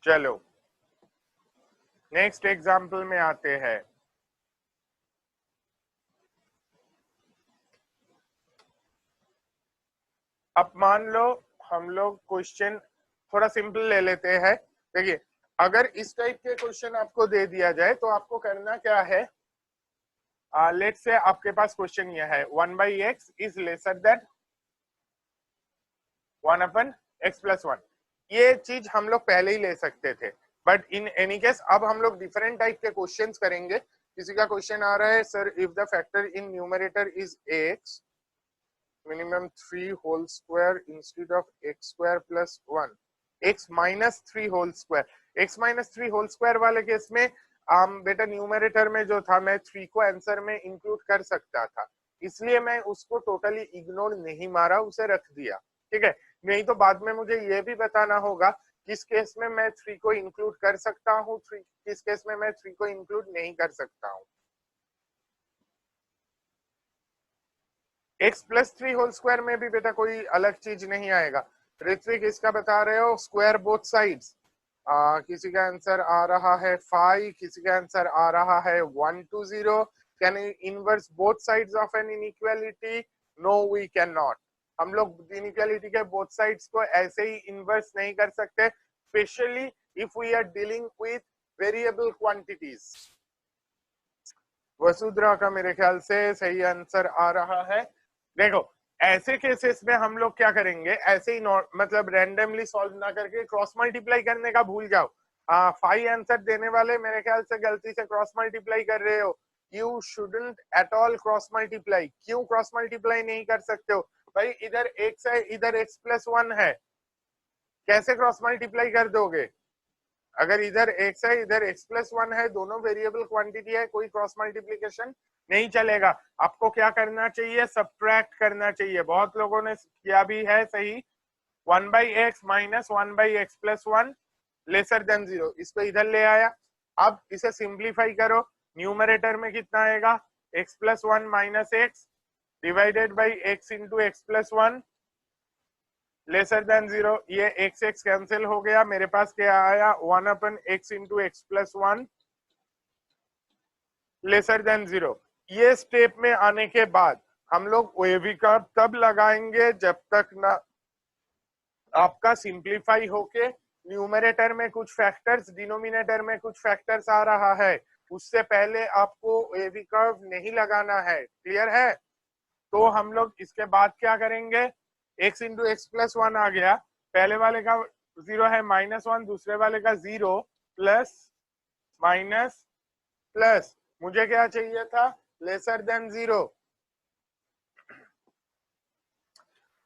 चलो नेक्स्ट एग्जाम्पल में आते हैं। अब मान लो हम लोग क्वेश्चन थोड़ा सिंपल ले लेते हैं। देखिए, अगर इस टाइप के क्वेश्चन आपको दे दिया जाए तो आपको करना क्या है, लेट्स से आपके पास क्वेश्चन यह है 1/x is lesser than 1/x+1। ये चीज हम लोग पहले ही ले सकते थे, बट इन एनी केस अब हम लोग डिफरेंट टाइप के क्वेश्चंस करेंगे। किसी का क्वेश्चन आ रहा है, sir if the factor in numerator is x minimum 3 whole square instead of x square plus 1, x minus 3 whole square। x minus 3 whole square वाले केस में बेटा न्यूमरेटर में जो था मैं 3 को आंसर में इंक्लूड कर सकता था, इसलिए मैं उसको टोटली इग्नोर नहीं मारा, उसे रख दिया। ठीक है, नहीं तो बाद में मुझे ये भी बताना होगा किस केस में मैं 3 को इंक्लूड कर सकता हूँ, किस केस में मैं 3 को इंक्लूड नहीं कर सकता हूँ। x+3 होल स्क्वायर में भी बेटा कोई अलग चीज नहीं आएगा। ऋत्विक इसका बता रहे हो स्क्वायर बोथ साइड्स। किसी का आंसर आ रहा है 5, किसी का आंसर आ रहा है 120। Can inverse both sides of an inequality? No we can not. हम लोग इनइक्वालिटी के बोथ साइड्स को ऐसे ही इनवर्स नहीं कर सकते, specially if we are dealing with variable quantities. Vasundhara का मेरे ख्याल से सही आंसर आ रहा है। देखो, ऐसे केसेस में हम लोग क्या करेंगे, ऐसे ही मतलब रैंडमली सॉल्व ना करके क्रॉस मल्टीप्लाई करने का भूल जाओ। 5 आंसर देने वाले मेरे ख्याल से गलती से क्रॉस मल्टीप्लाई कर रहे हो। You shouldn't at all cross multiply. क्यों क्रॉस मल्टीप्लाई नहीं कर सकते हो भाई? इधर x है, इधर x+1 है, कैसे क्रॉस मल्टीप्लाई कर दोगे? अगर इधर x है, इधर x+1 है, दोनों वेरिएबल क्वांटिटी है, कोई क्रॉस मल्टीप्लिकेशन नहीं चलेगा। आपको क्या करना चाहिए, सब्ट्रैक्ट करना चाहिए। बहुत लोगों ने किया भी है सही। 1/x - 1/x+1 लेसर देन 0, इसको इधर ले आया। अब इसे सिंप्लीफाई करो, न्यूमरेटर में कितना आएगा x plus 1 minus x divided by x into X plus 1 lesser than 0। ये x x कैंसिल हो गया, मेरे पास क्या आया 1 अपन x into X plus 1 lesser than 0। ये स्टेप में आने के बाद हम लोग OAV का तब लगाएंगे जब तक ना आपका सिंप्लीफाई होके न्यूमरेटर में कुछ फैक्टर्स डिनोमिनेटर में कुछ फैक्टर्स आ रहा है, उससे पहले आपको OAV कर्व नहीं लगाना है। क्लियर है? तो हम लोग इसके बाद क्या करेंगे, x इंटू एक्स प्लस 1 आ गया, पहले वाले का 0 है -1, दूसरे वाले का 0 प्लस माइनस प्लस, मुझे क्या चाहिए था लेसर देन 0।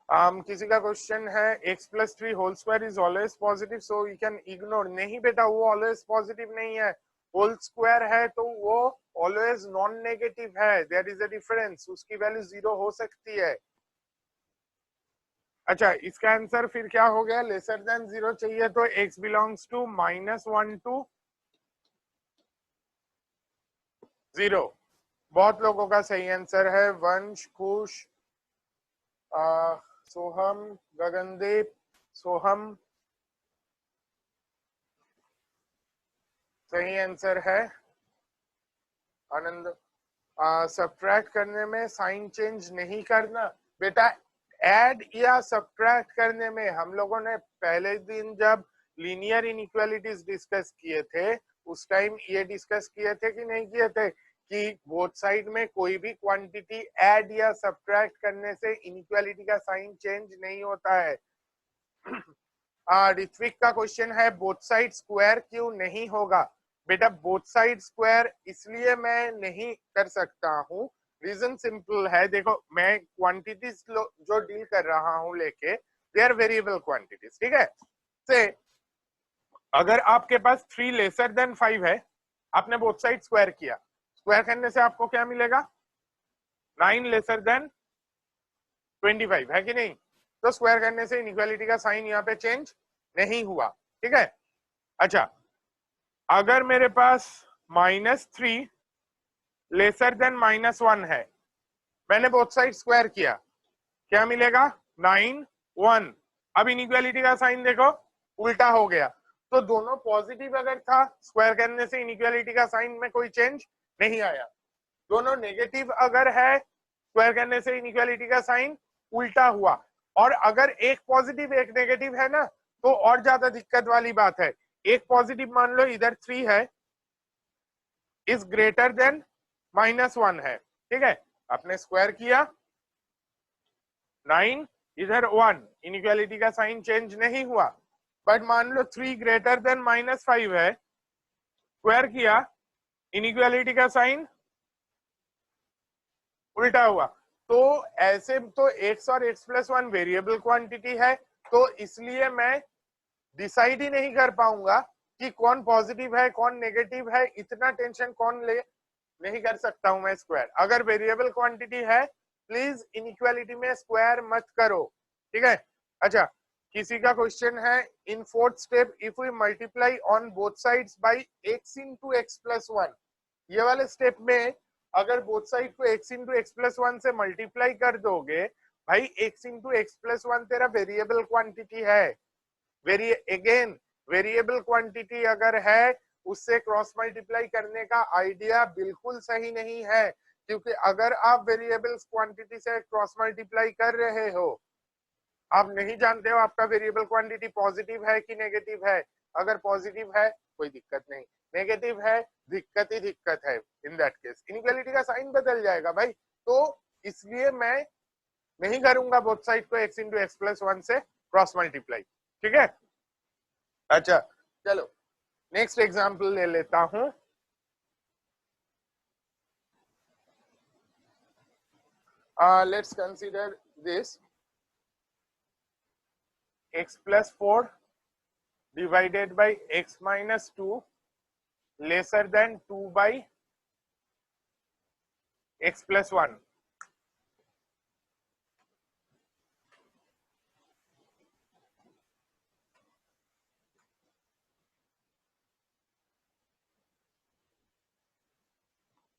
किसी का क्वेश्चन है x plus 3 whole square is always positive so you can ignore. नहीं बेटा, वो ऑलवेज पॉजिटिव नहीं है, होल स्क्वायर है तो वो ऑलवेज नॉन नेगेटिव है, देयर इज अ डिफरेंस, उसकी वैल्यू 0 हो सकती है। अच्छा, इसका आंसर फिर क्या हो गया, लेसर देन 0 चाहिए तो x बिलोंग्स टू -1 टू 0। बहुत लोगों का सही आंसर है, वंश, खुश, सोहम, गगनदीप, सोहम, सही आंसर है। आनंद, सब्ट्रैक्ट करने में साइन चेंज नहीं करना बेटा, ऐड या सब्ट्रैक्ट करने में हम लोगों ने पहले दिन जब लीनियर इनइक्वालिटीज डिस्कस किए थे उस टाइम ये डिस्कस किए थे कि नहीं किए थे कि बोथ साइड में कोई भी क्वांटिटी ऐड या सब्ट्रैक्ट करने से इनइक्वालिटी का साइन चेंज नहीं होता है। ऋत्विक का क्वेश्चन है बोथ साइड स्क्वायर क्यों नहीं होगा। बेटा बोथ साइड स्क्वायर इसलिए मैं नहीं कर सकता हूँ, रीजन सिंपल है, देखो मैं क्वांटिटीज जो डील कर रहा हूँ लेके दे आर वेरिएबल क्वांटिटीज, ठीक है। से अगर आपके पास 3 लेसर देन 5 है, आपने बोथ साइड स्क्वायर किया, स्क्वायर करने से आपको क्या मिलेगा 9 लेसर देन 25, है कि नहीं। तो स्क्वायर करने से इनइक्वालिटी का साइन यहाँ पे चेंज नहीं हुआ, ठीक है। अच्छा, अगर मेरे पास -3 लेसर देन -1 है, मैंने बोथ साइड स्क्वायर किया, क्या मिलेगा 9 1। अब इनइक्वालिटी का साइन देखो उल्टा हो गया, तो दोनों पॉजिटिव अगर था स्क्वायर करने से इनइक्वालिटी का साइन में कोई चेंज नहीं आया, दोनों नेगेटिव अगर है स्क्वायर करने से इनइक्वालिटी का साइन उल्टा हुआ, और अगर एक पॉजिटिव एक नेगेटिव है ना तो और ज्यादा दिक्कत वाली बात है। एक पॉजिटिव मान लो इधर 3 है इज ग्रेटर देन -1 है, ठीक है, आपने स्क्वायर किया 9 इधर 1, इनइक्वालिटी का साइन चेंज नहीं हुआ। बट मान लो 3 ग्रेटर देन -5 है, स्क्वायर किया, इनइक्वालिटी का साइन उल्टा हुआ। तो ऐसे तो x और x प्लस 1 वेरिएबल क्वांटिटी है, तो इसलिए मैं डिसाइड ही नहीं कर पाऊंगा कि कौन पॉजिटिव है कौन नेगेटिव है, इतना टेंशन कौन ले नहीं कर सकता हूं मैं स्क्वायर। अगर वेरिएबल क्वांटिटी है प्लीज इनइक्वालिटी में स्क्वायर मत करो, ठीक है। अच्छा, किसी का क्वेश्चन है in fourth step if we multiply on both sides by x into X plus 1, ये वाले स्टेप में अगर बोथ साइड को x इंटू एक्स प्लस 1 से मल्टीप्लाई कर दोगे, भाई x इंटू एक्स प्लस 1 तेरा वेरिएबल क्वांटिटी है, वेरिएबल क्वांटिटी अगर है उससे क्रॉस मल्टीप्लाई करने का आइडिया बिल्कुल सही नहीं है, क्योंकि अगर आप वेरिएबल क्वांटिटी से क्रॉस मल्टीप्लाई कर रहे हो, आप नहीं जानते हो आपका वेरिएबल क्वांटिटी पॉजिटिव है कि नेगेटिव है। अगर पॉजिटिव है कोई दिक्कत नहीं, नेगेटिव है दिक्कत ही दिक्कत है, इन दैट केस इनइक्वालिटी का साइन बदल जाएगा भाई। तो इसलिए मैं नहीं करूंगा बोथ साइड को x इंटू एक्स प्लस 1 से क्रॉस मल्टीप्लाई, ठीक है। अच्छा चलो नेक्स्ट एग्जांपल ले लेता हूं। Let's consider this x plus 4 divided by x minus 2 lesser than 2 by x plus 1।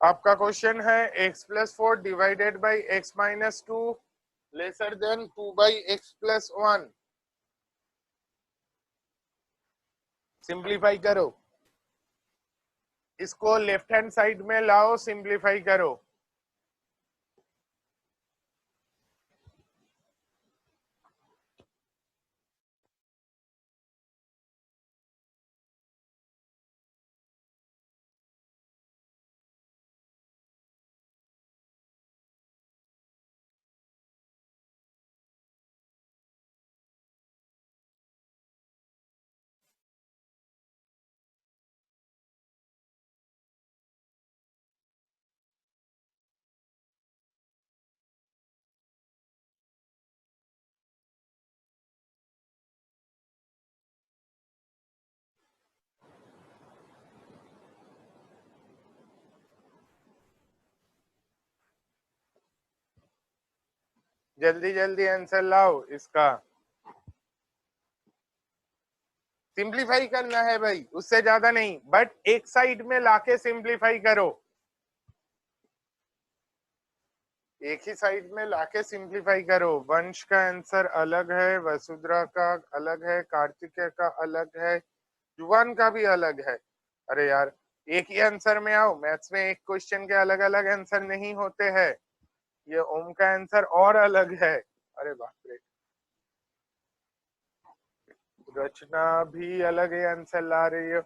आपका क्वेश्चन है x plus 4 divided by x minus 2 lesser than 2 by x plus 1। Simplify करो, इसको लेफ्ट हैंड साइड में लाओ, simplify करो। जल्दी जल्दी answer लाओ इसका। सिंप्लीफाई करना है भाई, उससे ज्यादा नहीं, बट एक साइड में लाके सिंप्लीफाई करो, एक ही साइड में लाके सिंप्लीफाई करो। वंश का आंसर अलग है, वसुंधरा का अलग है, कार्तिकेय का अलग है, युवान का भी अलग है। अरे यार एक ही आंसर में आओ, मैथ्स में एक क्वेश्चन के अलग अलग आंसर नहीं होते हैं। ये ओम का आंसर और अलग है। अरे बाप रे, रचना भी अलग ही आंसर ला रही है।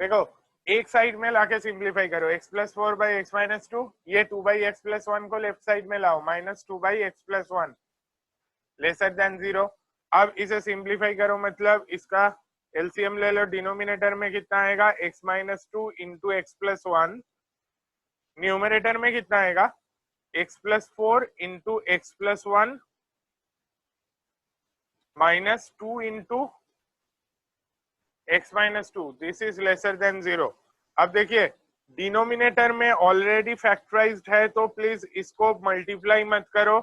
देखो एक साइड में लाके सिंप्लीफाई करो, x plus 4 by x minus 2, ये 2 बाई एक्स प्लस 1 को लेफ्ट साइड में लाओ, minus 2 by x plus 1 lesser than 0। अब इसे सिंप्लीफाई करो, मतलब इसका एलसीएम ले लो, डिनोमिनेटर में कितना आएगा x minus 2 into X plus 1, numerator में कितना आएगा x plus 4 into X plus 1 minus 2 into x minus 2, this is lesser than 0। अब देखिए डिनोमिनेटर में ऑलरेडी फैक्टराइज्ड है, तो प्लीज इसको मल्टीप्लाई मत करो,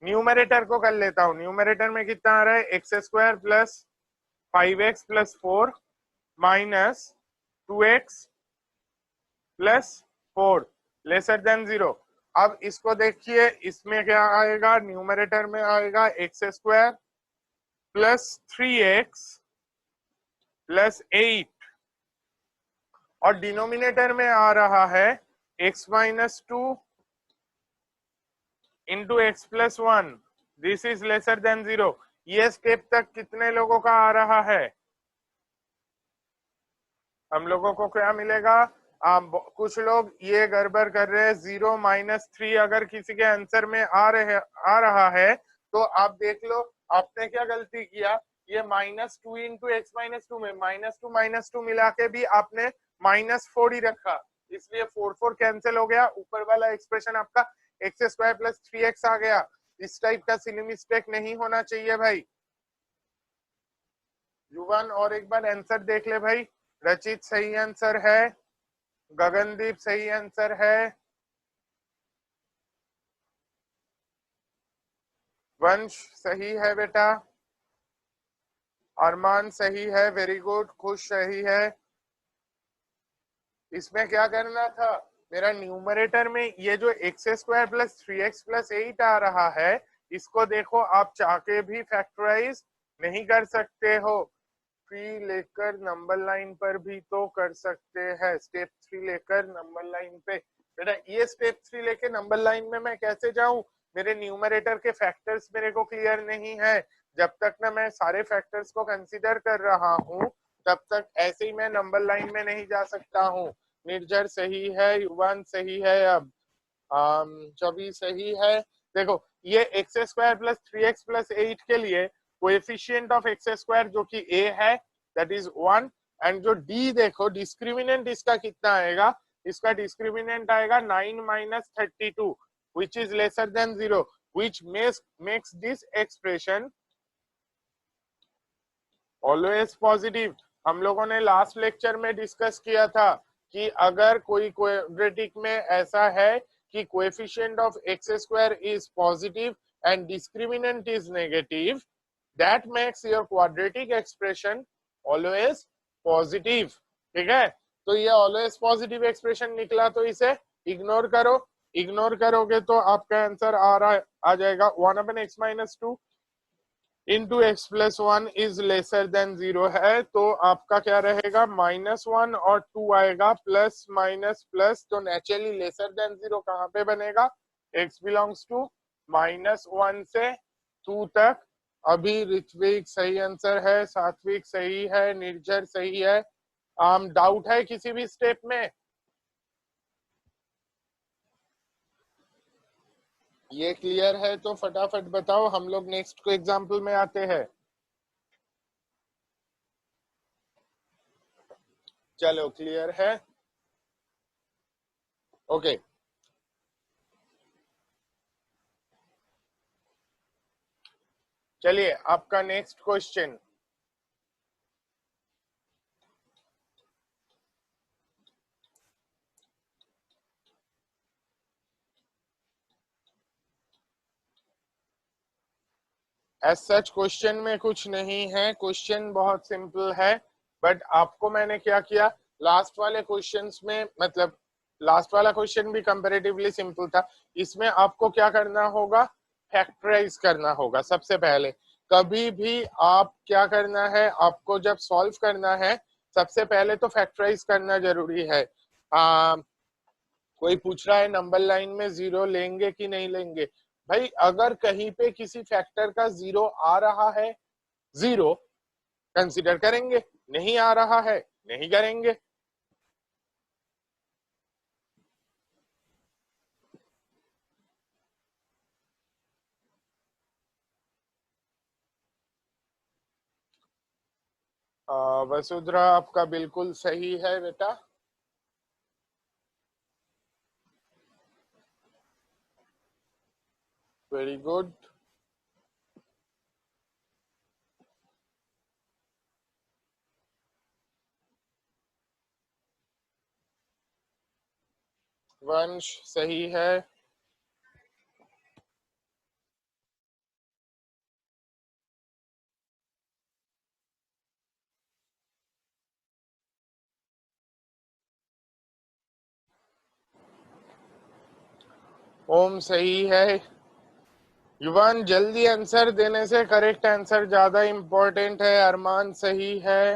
न्यूमरेटर को कर लेता हूं। न्यूमरेटर में कितना आ रहा है x square plus 5x plus 4 minus 2x plus 4 lesser than 0। अब इसको देखिए, इसमें क्या आएगा, न्यूमरेटर में आएगा x square plus 3x plus 8 और डिनोमिनेटर में आ रहा है x minus 2 into X plus 1, this is lesser than 0। ये स्टेप तक कितने लोगों का आ रहा है? हम लोगों को क्या मिलेगा? कुछ लोग ये गड़बड़ कर रहे हैं, 0 माइनस 3 अगर किसी के आंसर में आ रहा है तो आप देख लो आपने क्या गलती किया। ये माइनस 2 इंटू एक्स माइनस 2 में माइनस टू मिला के भी आपने माइनस 4 ही रखा, इसलिए 4 कैंसिल हो गया, ऊपर वाला एक्सप्रेशन आपका एक्स स्क्वायर प्लस 3x आ गया। इस टाइप का सिली मिस्टेक नहीं होना चाहिए भाई। युवान और एक बार आंसर देख ले भाई। रचित सही आंसर है, गगनदीप सही आंसर है, वंश सही है बेटा, अरमान सही है, वेरी गुड, खुश सही है। इसमें क्या करना था, मेरा न्यूमरेटर में ये जो x square plus 3x plus 8 आ रहा है, इसको देखो आप चाह के भी फैक्टराइज नहीं कर सकते हो, 3 लेकर नंबर लाइन पर भी तो कर सकते हैं, स्टेप 3 लेकर नंबर लाइन पे। बेटा ये स्टेप 3 लेके नंबर लाइन में मैं कैसे जाऊं? मेरे न्यूमरेटर के फैक्टर्स मेरे को क्लियर नहीं है। जब तक ना मैं सारे फैक्टर्स को कंसीडर कर रहा हूं तब तक ऐसे ही मैं नंबर लाइन में नहीं जा सकता हूं। निर्जर सही है, युवान सही है, अब चबी सही है। देखो ये x square plus 3x plus 8 के लिए कोएफिशिएंट ऑफ एक्स स्क्वायर जो कि a है दैट इज 1, एंड जो d देखो डिस्क्रिमिनेंट इसका कितना आएगा, इसका डिस्क्रिमिनेंट आएगा 9 minus 32 which is lesser than 0, which makes this expression always positive। हम लोगों ने लास्ट लेक्चर में डिस्कस किया था कि अगर कोई क्वाड्रेटिक में ऐसा है कि coefficient of x square is positive and discriminant is negative, that makes your quadratic expression always positive. ठीक है, तो ये ऑलवेज पॉजिटिव एक्सप्रेशन निकला, तो इसे इग्नोर करो। इग्नोर करोगे तो आपका आंसर आ जाएगा 1/x-2 into X plus one is lesser than 0 है, तो आपका क्या रहेगा -1 और 2 आएगा, प्लस माइनस प्लस, तो नेचुरली लेसर देन 0 कहाँ पे बनेगा, x बिलोंग्स टू -1 से 2 तक। अभी ऋत्विक सही आंसर है, सात्विक सही है, निर्जर सही है। डाउट है किसी भी स्टेप में? ये क्लियर है तो फटाफट बताओ, हम लोग नेक्स्ट को एग्जाम्पल में आते हैं। चलो क्लियर है, ओके। चलिए आपका next question. As such question में कुछ नहीं है, क्वेश्चन बहुत सिंपल है, बट आपको मैंने क्या किया, लास्ट वाले क्वेश्चंस में, मतलब लास्ट वाला क्वेश्चन भी कंपैरेटिवली सिंपल था, इसमें आपको क्या करना होगा, फैक्टराइज करना होगा सबसे पहले। कभी भी आप क्या करना है, आपको जब सॉल्व करना है सबसे पहले तो फैक्टराइज करना जरूरी है। कोई पूछ रहा है नंबर लाइन में 0 लेंगे कि नहीं लेंगे, भाई अगर कहीं पे किसी फैक्टर का 0 आ रहा है, 0 कंसीडर करेंगे, नहीं आ रहा है नहीं करेंगे। वसुंधरा आपका बिल्कुल सही है बेटा। Very good. वंश सही है। ओम सही है। युवान जल्दी आंसर देने से करेक्ट आंसर ज्यादा इंपॉर्टेंट है। अरमान सही है।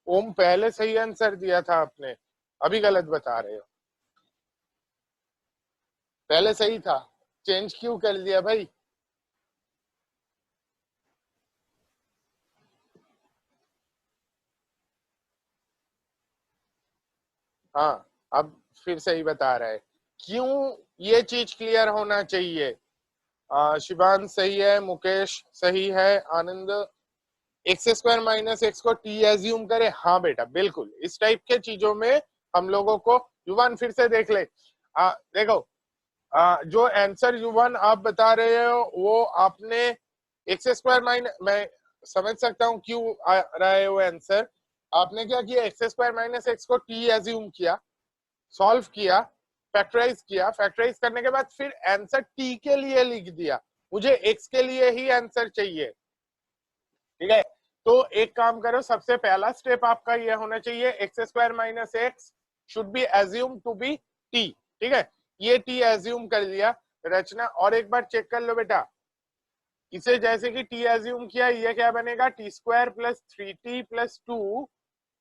ओम पहले सही आंसर दिया था आपने, अभी गलत बता रहे हो। पहले सही था, चेंज क्यों कर दिया भाई? हाँ, अब फिर सही बता रहा है। क्यों, ये चीज क्लियर होना चाहिए। शिवान सही है, मुकेश सही है, आनंद x² - x को t एज्यूम करे। हाँ बेटा बिल्कुल, इस टाइप के चीजों में हम लोगों को, युवान फिर से देख ले। देखो, जो आंसर युवान आप बता रहे हो वो आपने x², मैं समझ सकता हूँ क्यों आ रहा है वो आंसर। आपने क्या किया, x² - x को t एज्यूम किया, सॉल्व किया, फैक्टराइज किया, फैक्टराइज करने के बाद फिर आंसर टी के लिए लिख दिया। मुझे एक्स के लिए ही आंसर चाहिए, ठीक है। तो एक काम करो, सबसे पहला स्टेप आपका ये होना चाहिए, x² - x should be assume to be T. ठीक है, ये टी एज्यूम कर लिया रचना, और एक बार चेक कर लो बेटा, इसे जैसे कि टी एज्यूम किया, ये क्या बनेगा, t² + 3t + 2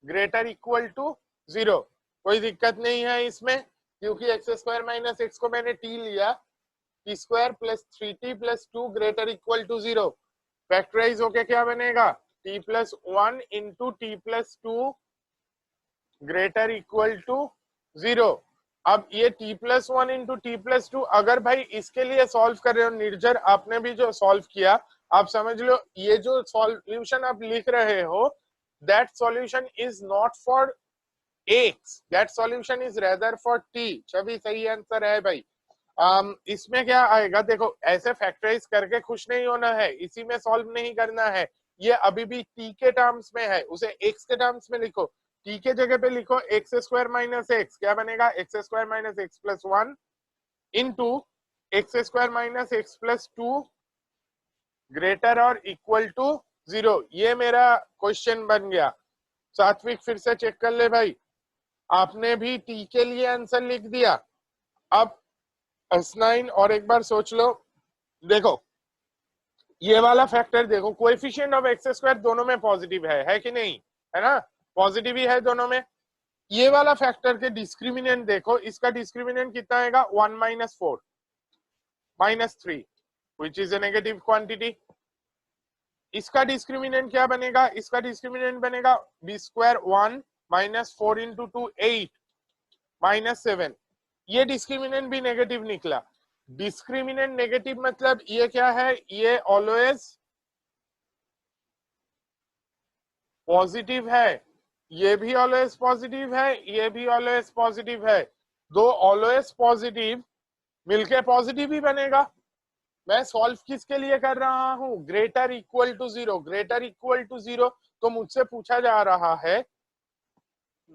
greater equal to 0। कोई दिक्कत नहीं है इसमें, क्योंकि x² - x को मैंने t लिया, t² + 3t + 2 greater equal to 0। Factorise होके क्या बनेगा, t + 1 into t + 2 greater equal to 0। अब ये t + 1 इंटू t + 2, अगर भाई इसके लिए सॉल्व कर रहे हो, निर्जर आपने भी जो सॉल्व किया, आप समझ लो ये जो सॉल्यूशन आप लिख रहे हो, that solution is not for x, that solution is rather for t। सभी सही आंसर है भाई। इसमें क्या आएगा, देखो ऐसे फैक्टराइज करके खुश नहीं होना है, इसी में सॉल्व नहीं करना है, ये अभी भी t के टर्म्स में है, उसे x के टर्म्स में लिखो। t के जगह पे लिखो x² - x, क्या बनेगा, x² - x + 1 into x² - x + 2 greater और इक्वल टू 0, ये मेरा क्वेश्चन बन गया। सात्विक फिर से चेक कर ले भाई, आपने भी टी के लिए आंसर लिख दिया। अब S9 और एक बार सोच लो, देखो ये वाला फैक्टर देखो, कोएफिशिएंट ऑफ एक्स स्क्वायर दोनों में पॉजिटिव है कि नहीं, है ना, पॉजिटिव ही है दोनों में। ये वाला फैक्टर के डिस्क्रिमिनेंट देखो, इसका डिस्क्रिमिनेंट कितना आएगा, 1 - 4 - 3 which is a negative quantity. इसका डिस्क्रिमिनेंट क्या बनेगा, इसका डिस्क्रिमिनेंट बनेगा बी स्क्वायर 1 - 4 × 2 8 -7। ये डिस्क्रिमिनेंट भी नेगेटिव निकला। डिस्क्रिमिनेंट नेगेटिव मतलब ये क्या है, ये ऑलवेज पॉजिटिव है, ये भी ऑलवेज पॉजिटिव है, ये भी ऑलवेज पॉजिटिव है। दो ऑलवेज पॉजिटिव मिलके पॉजिटिव ही बनेगा। मैं सॉल्व किसके लिए कर रहा हूं, greater equal to 0, greater equal to 0। तो मुझसे पूछा जा रहा है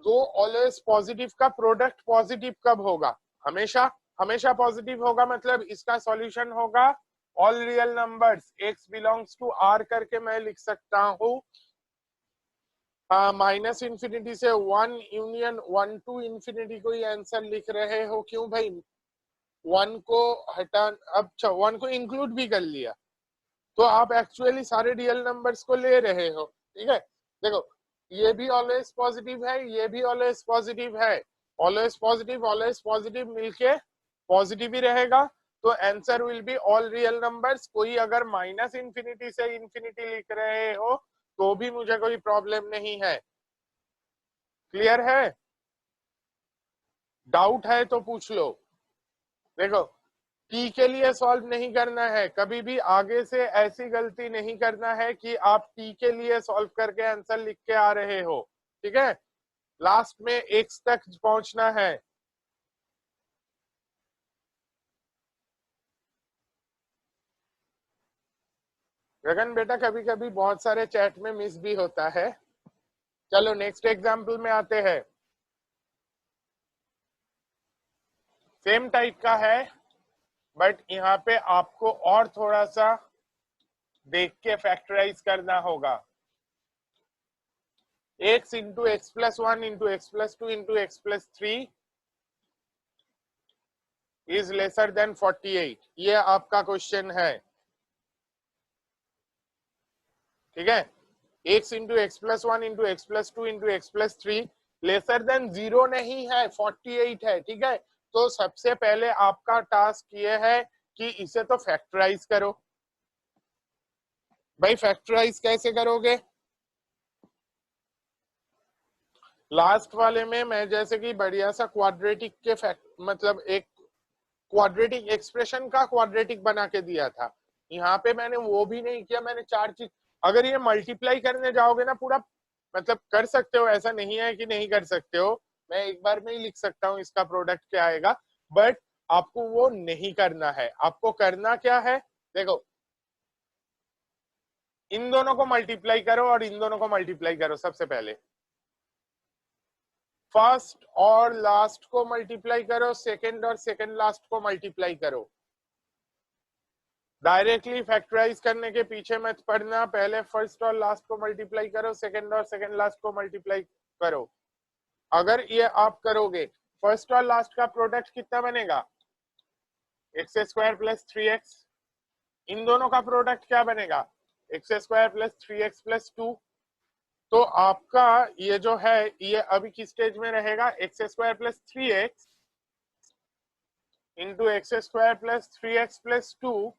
दो ऑलवेज पॉजिटिव का प्रोडक्ट पॉजिटिव कब होगा, हमेशा, हमेशा पॉजिटिव होगा। मतलब इसका सॉल्यूशन होगा all real numbers, x belongs to r करके मैं लिख सकता हूं। माइनस इंफिनिटी से 1 यूनियन 1 टू इंफिनिटी को ही आंसर लिख रहे हो, क्यों भाई, 1 को हटा, अब 1 को इंक्लूड भी कर लिया तो आप एक्चुअली सारे रियल नंबर्स को ले रहे हो। ठीक है, देखो ये भी ऑलवेज पॉजिटिव है, ये भी ऑलवेज पॉजिटिव है, ऑलवेज पॉजिटिव मिलके पॉजिटिव ही रहेगा। तो answer will be all real numbers. कोई अगर माइनस इंफिनिटी से इंफिनिटी लिख रहे हो तो भी मुझे कोई प्रॉब्लम नहीं है। क्लियर है, डाउट है तो पूछ लो। देखो टी के लिए सॉल्व नहीं करना है, कभी भी आगे से ऐसी गलती नहीं करना है कि आप टी के लिए सॉल्व करके आंसर लिख के आ रहे हो। ठीक है, लास्ट में एक्स तक पहुंचना है। गगन बेटा कभी कभी बहुत सारे चैट में मिस भी होता है। चलो नेक्स्ट एग्जाम्पल में आते हैं। सेम टाइप का है बट यहाँ पे आपको और थोड़ा सा देख के फैक्टराइज करना होगा। x into X plus 1 into X plus 2 into X plus 3 is lesser than 48, ये आपका क्वेश्चन है। ठीक है, x into X plus 1 into X plus 2 into X plus 3 lesser than 0 नहीं है, 48 है। ठीक है, तो सबसे पहले आपका टास्क ये है कि इसे तो फैक्टराइज करो। भाई फैक्टराइज कैसे करोगे, लास्ट वाले में मैं जैसे कि बढ़िया सा क्वाड्रेटिक के फैक्ट मतलब एक क्वाड्रेटिक एक्सप्रेशन का क्वाड्रेटिक बना के दिया था। यहाँ पे मैंने वो भी नहीं किया, मैंने चार चीज, अगर ये मल्टीप्लाई करने जाओगे ना पूरा, मतलब कर सकते हो, ऐसा नहीं है कि नहीं कर सकते हो, मैं एक बार में ही लिख सकता हूँ इसका प्रोडक्ट क्या आएगा, बट आपको वो नहीं करना है। आपको करना क्या है, देखो इन दोनों को मल्टीप्लाई करो और इन दोनों को मल्टीप्लाई करो। सबसे पहले फर्स्ट और लास्ट को मल्टीप्लाई करो, सेकंड और सेकंड लास्ट को मल्टीप्लाई करो। डायरेक्टली फैक्टराइज करने के पीछे मत पड़ना, पहले फर्स्ट और लास्ट को मल्टीप्लाई करो, सेकंड और सेकंड लास्ट को मल्टीप्लाई करो। अगर ये आप करोगे फर्स्ट और लास्ट का प्रोडक्ट कितना बनेगा, एक्स स्क्वायर प्लस 3x। इन दोनों का प्रोडक्ट क्या बनेगा, x square plus 3x plus 2। तो आपका ये जो है ये अभी किस स्टेज में रहेगा, x square plus 3x into x square plus 3x plus 2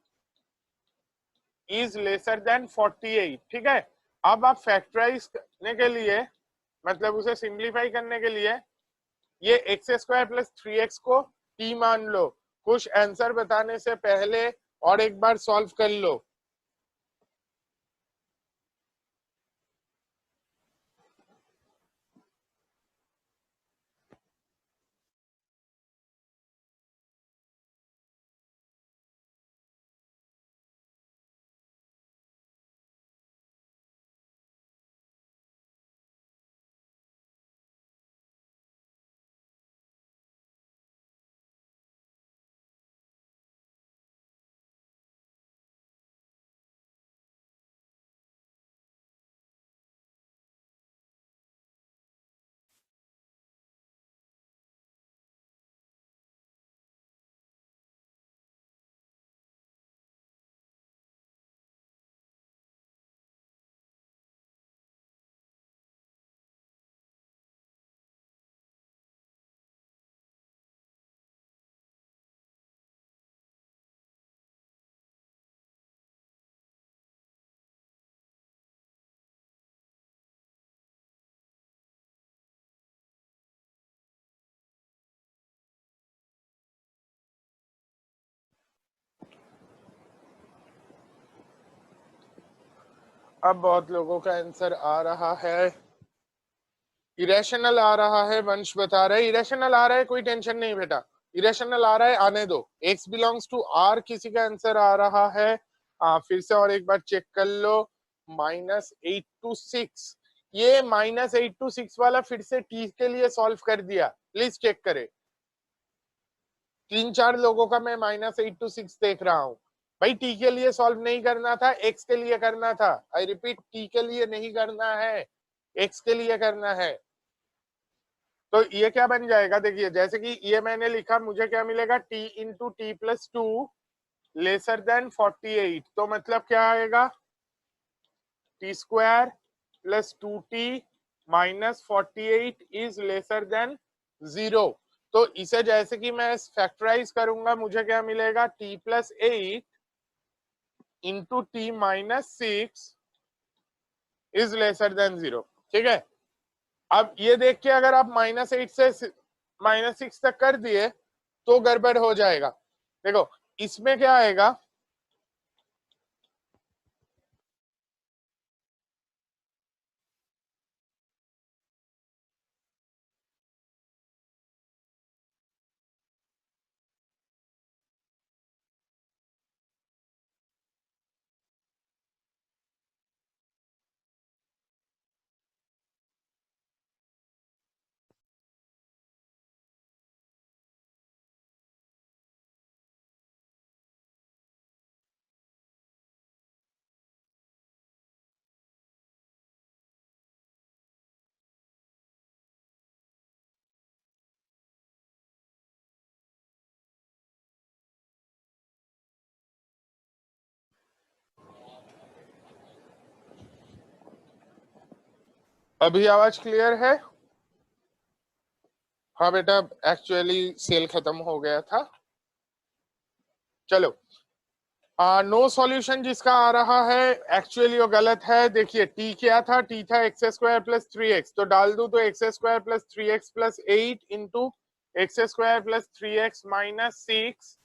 is lesser than 48। ठीक है, अब आप फैक्टराइज करने के लिए, मतलब उसे सिंप्लीफाई करने के लिए ये एक्स स्क्वायर प्लस 3x को t मान लो, कुछ आंसर बताने से पहले और एक बार सॉल्व कर लो। अब बहुत लोगों का आंसर आ रहा है, इरेशनल आ रहा है, वंश बता रहे इरेशनल आ रहा है, कोई टेंशन नहीं बेटा, इरेशनल आ रहा है आने दो। x बिलोंग्स टू r किसी का आंसर आ रहा है, फिर से और एक बार चेक कर लो, -8 to 6, ये -8 to 6 वाला फिर से t के लिए सॉल्व कर दिया, प्लीज चेक करें। 3-4 लोगों का मैं -8 to 6 देख रहा हूँ भाई, t के लिए सॉल्व नहीं करना था, x के लिए करना था। आई रिपीट, t के लिए नहीं करना है, x के लिए करना है। तो ये क्या बन जाएगा, देखिए जैसे कि ये मैंने लिखा, मुझे क्या मिलेगा, t into T plus two lesser than 48, तो मतलब क्या आएगा, T square plus 2t minus 48 is lesser than 0। तो इसे जैसे कि मैं फैक्टराइज करूंगा, मुझे क्या मिलेगा, t plus 8 into T minus 6 is lesser than 0। ठीक है, अब ये देख के अगर आप -8 से -6 तक कर दिए तो गड़बड़ हो जाएगा। देखो इसमें क्या आएगा, अभी आवाज क्लियर है? हाँ बेटा, एक्चुअली सेल खत्म हो गया था। चलो, नो सॉल्यूशन जिसका आ रहा है एक्चुअली वो गलत है। देखिए t क्या था, t था एक्स स्क्वायर प्लस 3x, तो डाल दू तो x square plus 3x plus 8 into x square plus 3x minus 6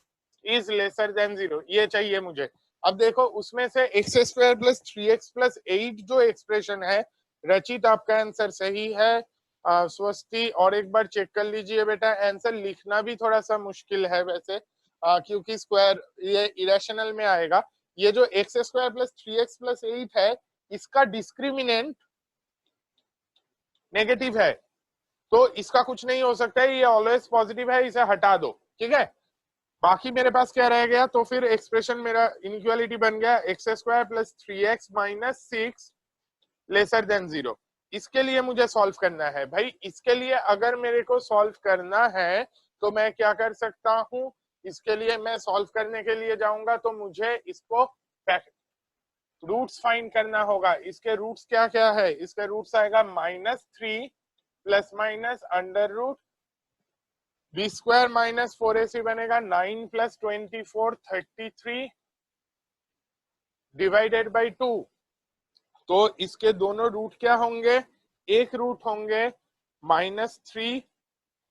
is lesser than 0, ये चाहिए मुझे। अब देखो उसमें से x square plus 3x plus 8 जो एक्सप्रेशन है, रचित आपका आंसर सही है, स्वस्ति और एक बार चेक कर लीजिए बेटा, आंसर लिखना भी थोड़ा सा मुश्किल है वैसे, क्योंकि स्क्वायर ये इरेशनल में आएगा। ये जो x square plus 3x plus 8 है, इसका डिस्क्रिमिनेंट नेगेटिव है, तो इसका कुछ नहीं हो सकता है, ये ऑलवेज पॉजिटिव है, इसे हटा दो। ठीक है, बाकी मेरे पास क्या रह गया, तो फिर एक्सप्रेशन मेरा इनइक्वालिटी बन गया, x square plus 3x minus 6 lesser than 0। इसके लिए मुझे सॉल्व करना है भाई, इसके लिए अगर मेरे को सॉल्व करना है तो मैं क्या कर सकता हूं, इसके लिए मैं सॉल्व करने के लिए जाऊंगा तो मुझे इसको रूट्स फाइंड करना होगा। इसके रूट्स क्या क्या है, इसके रूट्स आएगा -3 plus minus under root B square minus 4ac बनेगा 9 प्लस 24 33 डिवाइडेड बाई 2। तो इसके दोनों रूट क्या होंगे, एक रूट होंगे -3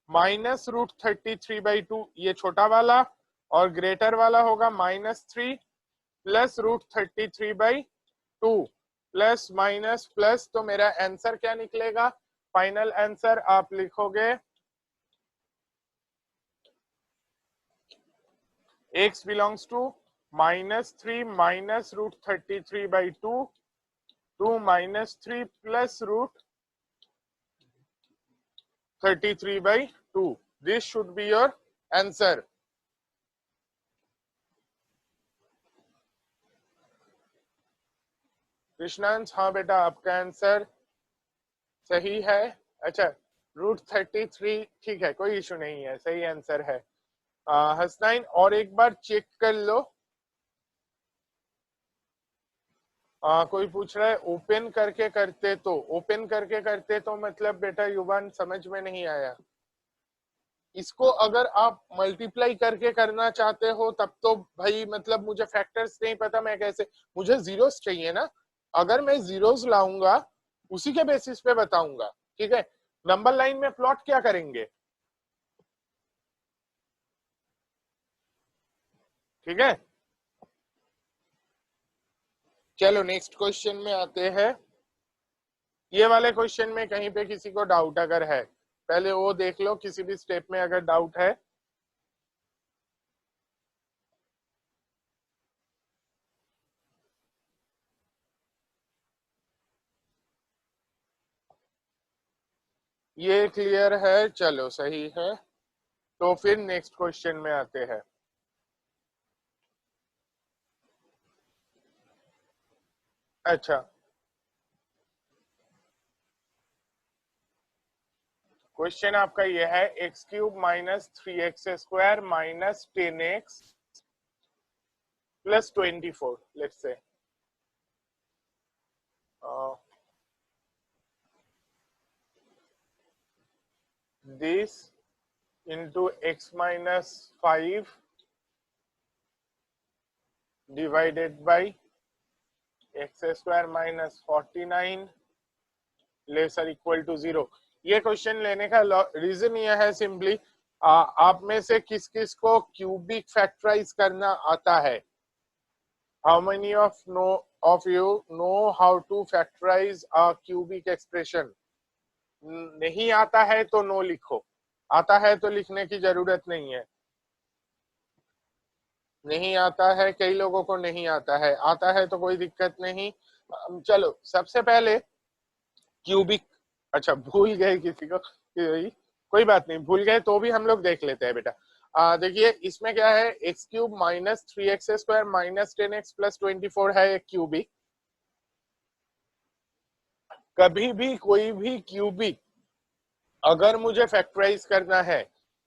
माइनस रूट 33/2, ये छोटा वाला, और ग्रेटर वाला होगा -3 plus root 33/2 plus minus plus, तो मेरा आंसर क्या निकलेगा, फाइनल आंसर आप लिखोगे x belongs to -3 minus root 33/2 to -3 plus root 33/2। This should be your answer. Krishnansh, हाँ बेटा आपका आंसर सही है। अच्छा, रूट 33, ठीक है, कोई इशू नहीं है, सही आंसर है। हसनैन और एक बार चेक कर लो। कोई पूछ रहा है ओपन करके करते तो, ओपन करके करते तो मतलब बेटा युवान समझ में नहीं आया। इसको अगर आप मल्टीप्लाई करके करना चाहते हो तब तो भाई मतलब मुझे फैक्टर्स नहीं पता, मैं कैसे, मुझे जीरोस चाहिए ना, अगर मैं जीरोस लाऊंगा उसी के बेसिस पे बताऊंगा। ठीक है, नंबर लाइन में प्लॉट क्या करेंगे, ठीक है। चलो नेक्स्ट क्वेश्चन में आते हैं। ये वाले क्वेश्चन में कहीं पे किसी को डाउट अगर है, पहले वो देख लो, किसी भी स्टेप में अगर डाउट है। ये क्लियर है, चलो सही है। तो फिर नेक्स्ट क्वेश्चन में आते हैं। अच्छा, क्वेश्चन आपका ये है x cube minus 3x² minus 10x plus 24, let's say this into x minus 5 divided by x² minus 49 lesser equal to 0। ये क्वेश्चन लेने का रीजन ये है सिंपली, आप में से किस किस को क्यूबिक फैक्टराइज करना आता है? How many of you know how to factorize a cubic expression? नहीं आता है तो नो लिखो, आता है तो लिखने की जरूरत नहीं है। नहीं आता है, कई लोगों को नहीं आता है, आता है तो कोई दिक्कत नहीं। चलो सबसे पहले क्यूबिक, अच्छा भूल गए किसी को, कोई बात नहीं, भूल गए तो भी हम लोग देख लेते हैं बेटा। देखिए इसमें क्या है, x cube minus 3x² minus 10x plus 24 है एक क्यूबिक। कभी भी कोई भी क्यूबिक अगर मुझे फैक्टराइज करना है,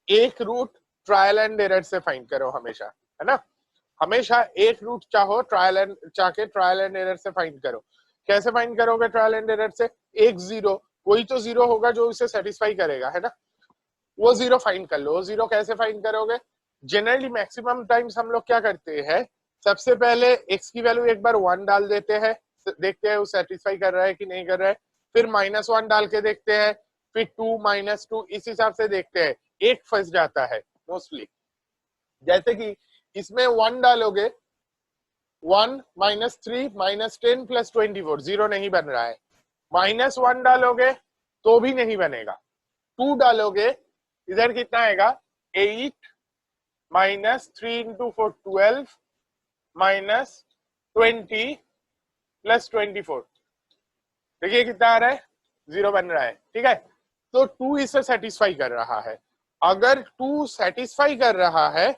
एक रूट ट्रायल एंड एरर से फाइंड करो हमेशा, है ना। हमेशा एक रूट चाहो ट्रायल एंड एरर से फाइंड करो। कैसे फाइंड करोगे ट्रायल एंड एरर से? एक जीरो, कोई तो जीरो होगा जो उसे सेटिस्फाई करेगा, है ना, वो जीरो फाइंड कर लो। वो जीरो कैसे फाइंड करोगे? जनरली मैक्सिमम टाइम्स हम लोग क्या करते हैं, सबसे पहले एक्स की वैल्यू एक बार 1 डाल देते हैं, देखते हैं वो सेटिस्फाई कर रहा है कि नहीं कर रहा है, फिर -1 डाल के देखते हैं, फिर 2 -2, इस हिसाब से देखते हैं। एक फंस जाता है मोस्टली, जैसे कि इसमें 1 डालोगे, 1 -3 -10 प्लस 24, जीरो नहीं बन रहा है। -1 डालोगे तो भी नहीं बनेगा। 2 डालोगे, इधर कितना आएगा, 8 -3 इंटू 4 12 -20 प्लस 24, देखिए कितना आ रहा है, जीरो बन रहा है, ठीक है। तो 2 इसे सेटिस्फाई कर रहा है। अगर 2 सेटिस्फाई कर रहा है,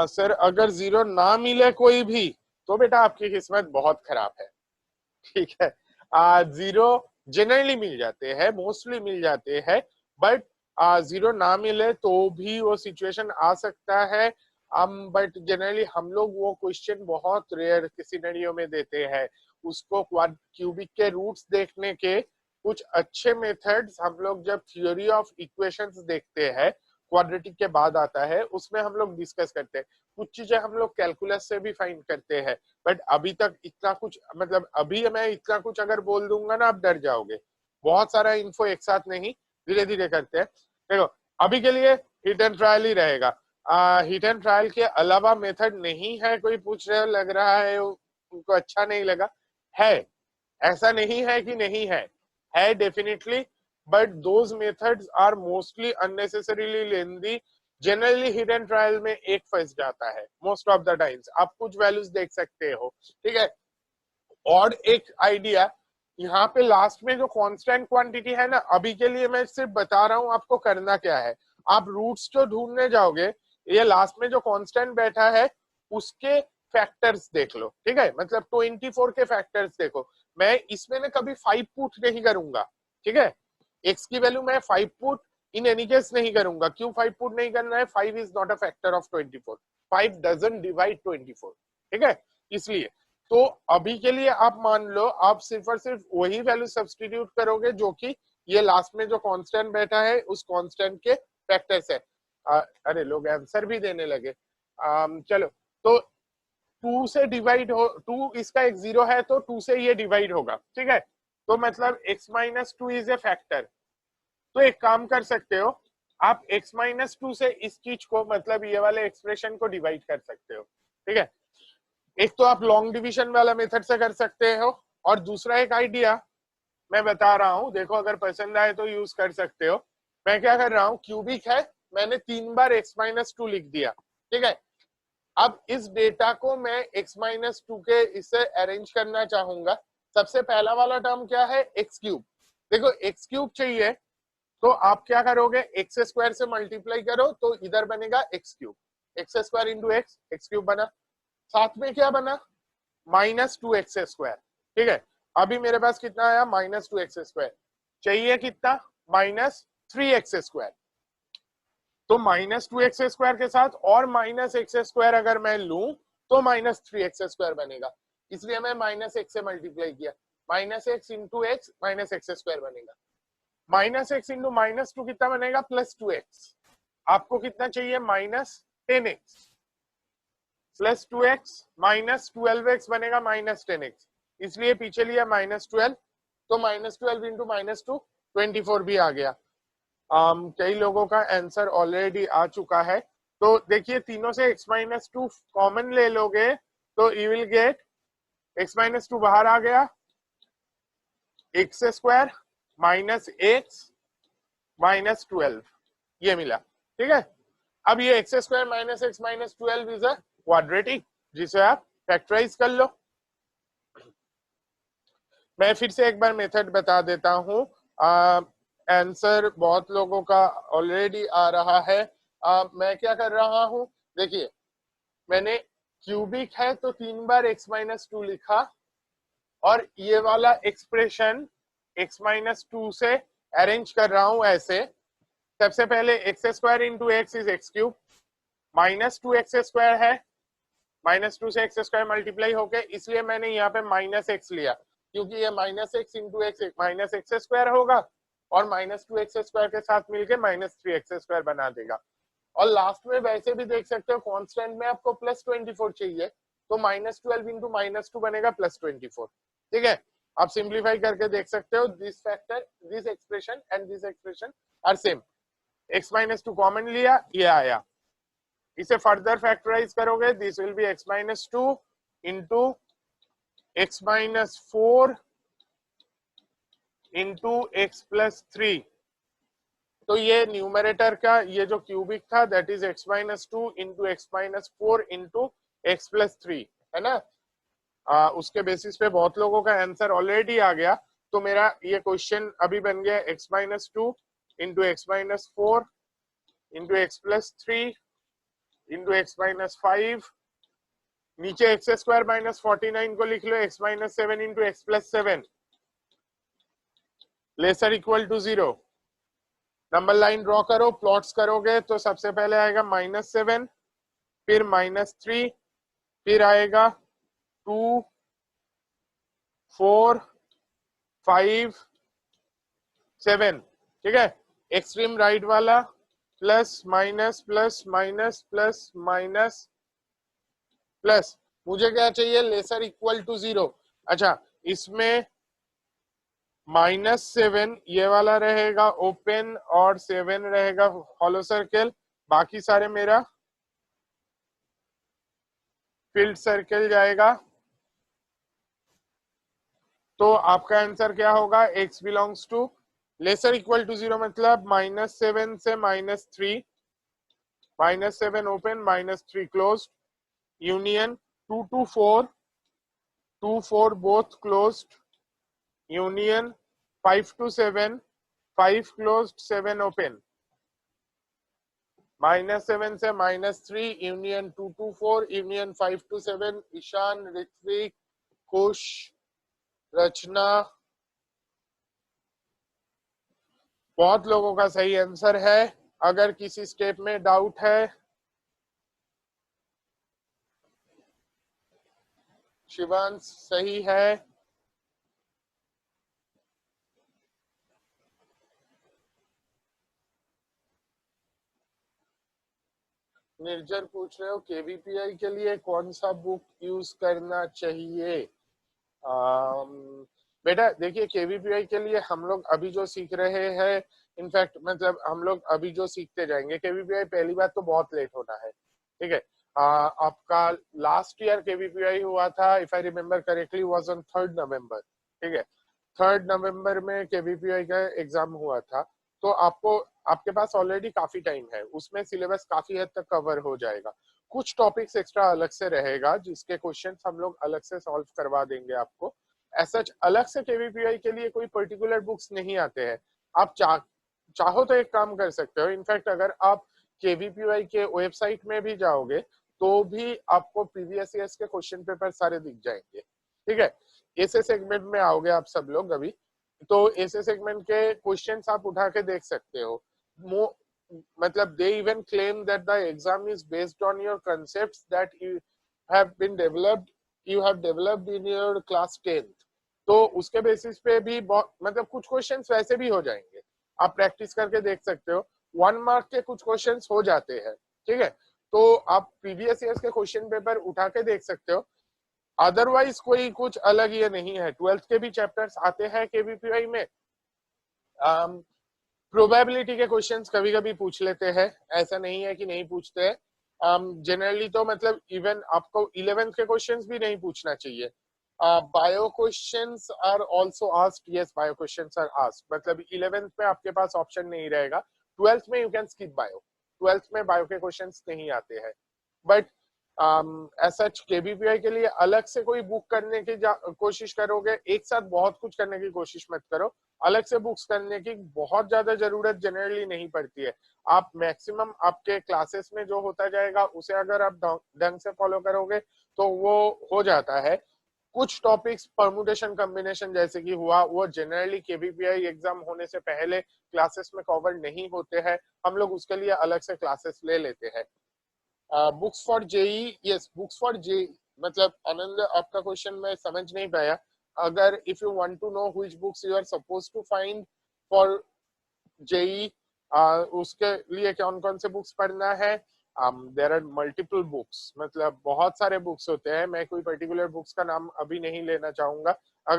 सर अगर जीरो ना मिले कोई भी, तो बेटा आपकी किस्मत बहुत खराब है, ठीक है। जीरो जनरली मिल जाते हैं, मोस्टली मिल जाते हैं, बट जीरो ना मिले तो भी वो सिचुएशन आ सकता है। बट जनरली हम लोग वो क्वेश्चन बहुत रेयर सिनेरियो में देते हैं। उसको क्यूबिक के रूट्स देखने के कुछ अच्छे मेथड्स हम लोग जब थ्योरी ऑफ इक्वेशंस देखते हैं, क्वाड्रेटिक के बाद आता है, उसमें हम लोग डिस्कस करते हैं। कुछ चीजें हम लोग कैलकुलस से भी फाइंड करते हैं, बट अभी तक इतना कुछ, मतलब अभी मैं इतना कुछ अगर बोल दूंगा ना, आप डर जाओगे। बहुत सारा इन्फो एक साथ नहीं, धीरे धीरे करते हैं। देखो अभी के लिए हिट एंड ट्रायल ही रहेगा। हिट एंड ट्रायल के अलावा मेथड नहीं है, कोई पूछ रहे हो, लग रहा है उनको अच्छा नहीं लगा, है, ऐसा नहीं है कि नहीं है definitely, but those methods are mostly unnecessarily lengthy. Generally hit and trial में एक फंस जाता है मोस्ट ऑफ द टाइम्स, आप कुछ वैल्यूज देख सकते हो, ठीक है। और एक आइडिया, यहाँ पे लास्ट में जो कांस्टेंट क्वांटिटी है ना, अभी के लिए मैं सिर्फ बता रहा हूँ आपको करना क्या है। आप रूट्स जो ढूंढने जाओगे, ये लास्ट में जो कांस्टेंट बैठा है उसके फैक्टर्स देख लो, ठीक है, मतलब 24 के फैक्टर्स देखो। मैं इसमें ना कभी 5 पुट नहीं करूंगा, ठीक है। एक्स की वैल्यू मैं 5 पुट इन एनी केस नहीं करूंगा। क्यों 5 पुट नहीं करना है? 5 is not a factor of 24, 5 doesn't divide 24, ठीक है, इसलिए। तो अभी के लिए आप मान लो, आप सिर्फ और सिर्फ वही वैल्यू सब्सटीट्यूट करोगे जो कि ये लास्ट में जो कांस्टेंट बैठा है उस कांस्टेंट के फैक्टर्स है। अरे लोग आंसर भी देने लगे। चलो, तो 2 से डिवाइड हो, 2 इसका एक जीरो है तो 2 से ये डिवाइड होगा, ठीक है। तो मतलब x -2 इज ए फैक्टर। तो एक काम कर सकते हो, आप x -2 से इस चीज को, मतलब ये वाले एक्सप्रेशन को डिवाइड कर सकते हो, ठीक है। एक तो आप लॉन्ग डिवीजन वाला मेथड से कर सकते हो, और दूसरा एक आइडिया मैं बता रहा हूं, देखो अगर पसंद आए तो यूज कर सकते हो। मैं क्या कर रहा हूं, क्यूबिक है, मैंने 3 बार x-2 लिख दिया, ठीक है। अब इस डेटा को मैं x-2 के इससे अरेंज करना चाहूंगा। सबसे पहला वाला टर्म क्या है, एक्स क्यूब। देखो एक्स क्यूब चाहिए तो आप क्या करोगे, एक्स स्क्वायर से मल्टीप्लाई करो तो इधर बनेगा x cube, x square into x, x cube बना। साथ में क्या बना, -2x², ठीक है। अभी मेरे पास कितना आया, -2x²। चाहिए कितना, -3x²। तो -2x² के साथ और -x² अगर मैं लूं तो -3x² बनेगा, इसलिए मैं -x से मल्टीप्लाई किया, -x इंटू एक्स -x² बनेगा। -x इंटू -2 कितना बनेगा, +2x। आपको कितना चाहिए, -10x, +2x -12x बनेगा -10x, इसलिए पीछे लिया -12, तो -12 इंटू -2 24 भी आ गया। कई लोगों का आंसर ऑलरेडी आ चुका है। तो देखिए तीनों से x-2 कॉमन ले लोगे तो यू विल गेट x-2 बाहर आ गया, x² -x -12 ये मिला, ठीक है। अब ये x² -x -12 is a quadratic, जिसे आप फैक्टराइज कर लो। मैं फिर से एक बार मेथड बता देता हूं, आंसर बहुत लोगों का ऑलरेडी आ रहा है। मैं क्या कर रहा हूं, देखिए मैंने क्यूबिक है तो 3 बार x-2 लिखा, और ये वाला एक्सप्रेशन x-2 से अरेंज कर रहा हूं ऐसे। सबसे पहले x² into x is x cube, -2x² है, -2 से x² मल्टीप्लाई होके, इसलिए मैंने यहाँ पे -x लिया, क्योंकि ये -x इंटू एक्स -x² होगा, और -2x² के साथ मिलके -3x² बना देगा। और लास्ट में वैसे भी देख सकते हो कांस्टेंट में आपको +24 चाहिए, तो -12 इंटू -2 बनेगा +24, ठीक है। आप सिंप्लीफाई करके देख सकते हो, this factor, this expression and this expression are same. x-2 common लिया, ये आया। इसे फर्दर फैक्टराइज करोगे, this will be x-2 into x-4 into x+3। तो ये न्यूमरेटर का ये जो क्यूबिक था that is x-2 into x-4 into x+3, है ना। उसके बेसिस पे बहुत लोगों का आंसर ऑलरेडी आ गया। तो मेरा ये क्वेश्चन अभी बन गया x-2 into x-4 into x+3 into x-5, नीचे x² -49 को लिख लो, x-7 into x+7 lesser equal to 0। Number line draw करो, प्लॉट्स करोगे तो सबसे पहले आएगा -7, फिर -3, फिर आएगा 2 4 5 7, ठीक है। एक्सट्रीम राइट वाला plus minus plus minus plus minus plus, मुझे क्या चाहिए, लेसर इक्वल टू 0। अच्छा, इसमें -7 ये वाला रहेगा ओपन, और 7 रहेगा हॉलो सर्कल, बाकी सारे मेरा फील्ड सर्कल जाएगा। तो आपका आंसर क्या होगा, x belongs to lesser equal to 0, मतलब -7 से -3, -7 open -3 closed, union 2 to 4, 2 4 both closed, union 5 to 7, 5 closed 7 open, -7 से -3, union 2 to 4, union 5 to 7, Ishan, Ritvik, Kush, Rachna, बहुत लोगों का सही आंसर है। अगर किसी स्टेप में डाउट है, शिवांश सही है, निर्जर पूछ रहे हो केवीपीआई के लिए कौन सा बुक यूज करना चाहिए। बेटा देखिए, केवीपीआई के लिए हम लोग अभी जो सीख रहे हैं, इनफैक्ट मतलब हम लोग अभी जो सीखते जाएंगे, केवीपीआई पहली बात तो बहुत लेट होना है, ठीक है। आपका लास्ट ईयर केवीपीआई हुआ था, if I remember correctly was on 3 नवंबर, ठीक है। 3 नवंबर में केवीपीआई का एग्जाम हुआ था, तो आपको आपके पास ऑलरेडी काफी टाइम है, उसमें सिलेबस काफी हद तक कवर हो जाएगा। कुछ टॉपिक्स एक्स्ट्रा अलग से रहेगा जिसके क्वेश्चंस हम लोग अलग से सॉल्व करवा देंगे आपको। ऐसा अलग से केवीपीआई के लिए कोई पर्टिकुलर बुक्स नहीं आते हैं। आप चाहो तो एक काम कर सकते हो, इनफैक्ट अगर आप केवीपीआई के वेबसाइट में भी जाओगे तो भी आपको प्रीवियस ईयर्स के क्वेश्चन पेपर सारे दिख जाएंगे, ठीक है। ऐसे सेगमेंट में आओगे आप सब लोग अभी, तो ऐसे सेगमेंट के क्वेश्चंस आप उठा के देख सकते हो। मतलब they even claim that the exam is based on your concepts that you have been developed you have developed in your class 10th। तो उसके बेसिस पे भी मतलब कुछ क्वेश्चंस वैसे भी हो जाएंगे, आप प्रैक्टिस करके देख सकते हो। 1 मार्क के कुछ क्वेश्चंस हो जाते हैं, ठीक है। तो आप प्रीवियस ईयर्स के क्वेश्चन पेपर उठा के देख सकते हो। अदरवाइज कोई कुछ अलग ये नहीं है। 12th के भी चैप्टर्स आते हैं केवीपीआई में। प्रोबेबिलिटी के क्वेश्चंस कभी कभी पूछ लेते हैं, ऐसा नहीं है कि नहीं पूछते हैं। जनरली तो मतलब इवन आपको 11th के क्वेश्चंस भी नहीं पूछना चाहिए। Bio questions are also asked, yes bio questions are asked, मतलब 11th में आपके पास ऑप्शन नहीं रहेगा। 12th में you can skip bio, 12th में बायो के क्वेश्चंस नहीं आते हैं। बट ऐसा केबीपीआई के लिए अलग से कोई बुक करने की कोशिश करोगे, एक साथ बहुत कुछ करने की कोशिश मत करो। अलग से बुक्स करने की बहुत ज्यादा जरूरत जनरली नहीं पड़ती है। आप मैक्सिमम आपके क्लासेस में जो होता जाएगा उसे अगर आप ढंग से फॉलो करोगे तो वो हो जाता है। कुछ टॉपिक्स परमुटेशन कॉम्बिनेशन जैसे कि हुआ, वो जनरली केबीपीआई एग्जाम होने से पहले क्लासेस में कवर नहीं होते हैं, हम लोग उसके लिए अलग से क्लासेस ले लेते हैं। Books for JEE, yes books for JEE, मतलब आनंद आपका क्वेश्चन मैं समझ नहीं पाया। अगर if you want to know which books you are supposed to find for JEE, उसके लिए कौन कौन से बुक्स पढ़ना है, देयर आर मल्टीपल बुक्स, मतलब बहुत सारे बुक्स होते हैं। मैं कोई पर्टिकुलर बुक्स का नाम अभी नहीं लेना चाहूंगा।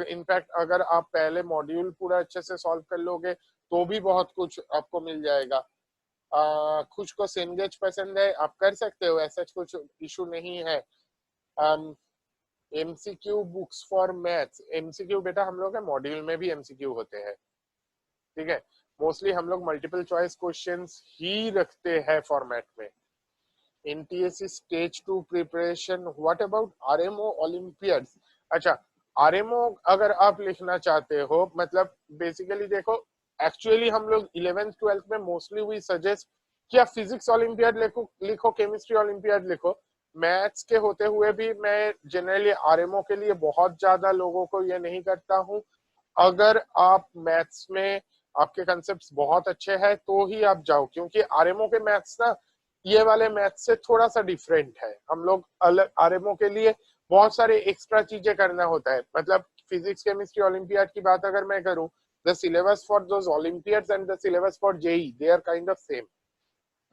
इनफैक्ट अगर आप पहले मॉड्यूल पूरा अच्छे से सॉल्व कर लोगे तो भी बहुत कुछ आपको मिल जाएगा। कुछ को सेनगेज पसंद है, आप कर सकते हो, ऐसा कुछ इशू नहीं है। MCQ books for maths, MCQ बेटा हम लोग के मॉड्यूल में भी एमसीक्यू होते हैं, ठीक है। मोस्टली हम लोग मल्टीपल चॉइस क्वेश्चंस ही रखते हैं फॉर्मेट में। NTSC stage 2 preparation, what about RMO Olympiads? अच्छा, आरएमओ अगर आप लिखना चाहते हो, मतलब बेसिकली देखो, एक्चुअली हम लोग 11th 12th में मोस्टली वी सजेस्ट कि आप फिजिक्स ओलंपियाड लिखो, केमिस्ट्री ओलंपियाड लिखो। मैथ्स के होते हुए भी मैं जनरली आरएमओ के लिए बहुत ज्यादा लोगों को ये नहीं करता हूँ। अगर आप मैथ्स में आपके कंसेप्ट बहुत अच्छे हैं तो ही आप जाओ, क्योंकि आरएमओ के मैथ्स ना ये वाले मैथ्स से थोड़ा सा डिफरेंट है। हम लोग अलग आरएमओ के लिए बहुत सारे एक्स्ट्रा चीजें करना होता है। मतलब फिजिक्स केमिस्ट्री ओलंपियाड की बात अगर मैं करूं, the syllabus for those olympiads and the syllabus for JEE, they are kind of same.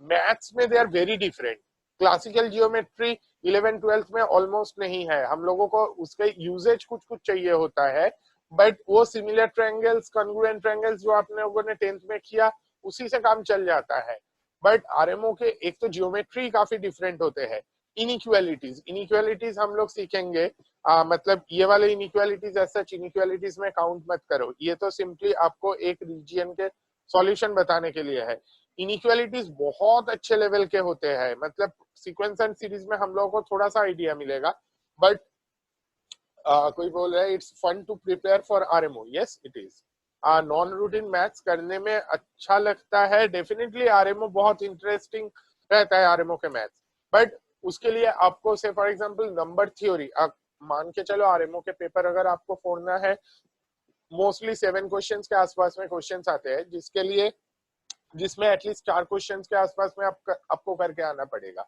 Maths में they are very different. Classical geometry 11 12th में ऑलमोस्ट नहीं है, हम लोगों को उसके यूजेज कुछ कुछ चाहिए होता है। बट वो सिमिलर ट्रायंगल्स, कॉन्ग्रुएंट ट्रायंगल्स जो आप लोगों ने 10th में किया उसी से काम चल जाता है। बट आरएमओ के एक तो जियोमेट्री काफी डिफरेंट होते हैं। इनइक्वालिटीज हम लोग सीखेंगे। मतलब ये वाले इनइक्वालिटीज ऐसा इनइक्वालिटीज में काउंट मत करो, ये तो सिंपली आपको एक रीजियन के सॉल्यूशन बताने के लिए है। इनइक्वालिटीज बहुत अच्छे लेवल के होते हैं, मतलब सीक्वेंस एंड सीरीज में हम लोगों को थोड़ा सा आइडिया मिलेगा। बट कोई बोल रहा है it's fun to prepare for RMO, yes it is. Non routine maths करने में अच्छा लगता है, डेफिनेटली आरएमओ बहुत इंटरेस्टिंग रहता है आरएमओ के मैथ्स। बट उसके लिए आपको से फॉर एग्जांपल नंबर थ्योरी, मान के चलो आरएमओ के पेपर अगर आपको फोड़ना है, मोस्टली 7 क्वेश्चंस के आसपास में क्वेश्चंस आते हैं, जिसमें एटलीस्ट 4 क्वेश्चंस के आसपास में आपको करके आना पड़ेगा।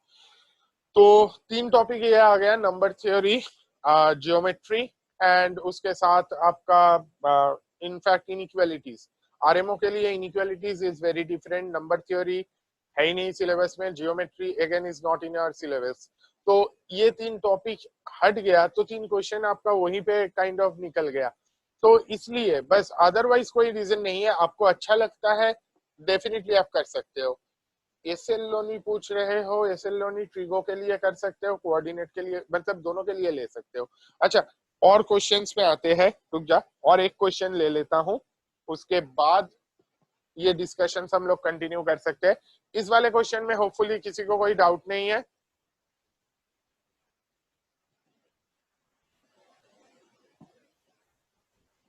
तो 3 टॉपिक ये आ गया, नंबर थ्योरी, जियोमेट्री एंड उसके साथ आपका इनफैक्ट इनइक्वालिटीज। आरएमओ के लिए inequalities is very different, number theory है ही नहीं सिलेबस में, geometry again is not in our syllabus. तो ये 3 टॉपिक हट गया तो 3 क्वेश्चन आपका वहीं पे काइंड ऑफ निकल गया। तो इसलिए बस, अदरवाइज कोई रीजन नहीं है। आपको अच्छा लगता है डेफिनेटली आप कर सकते हो। एसेलोनी पूछ रहे हो, एसेलोनी ट्रिगो के लिए कर सकते हो, कोऑर्डिनेट के लिए, मतलब दोनों के लिए ले सकते हो। अच्छा, और क्वेश्चंस में आते हैं, रुक जा, और एक क्वेश्चन ले लेता हूं, उसके बाद ये डिस्कशन हम लोग कंटिन्यू कर सकते हैं। इस वाले क्वेश्चन में होपफुली किसी को कोई डाउट नहीं है।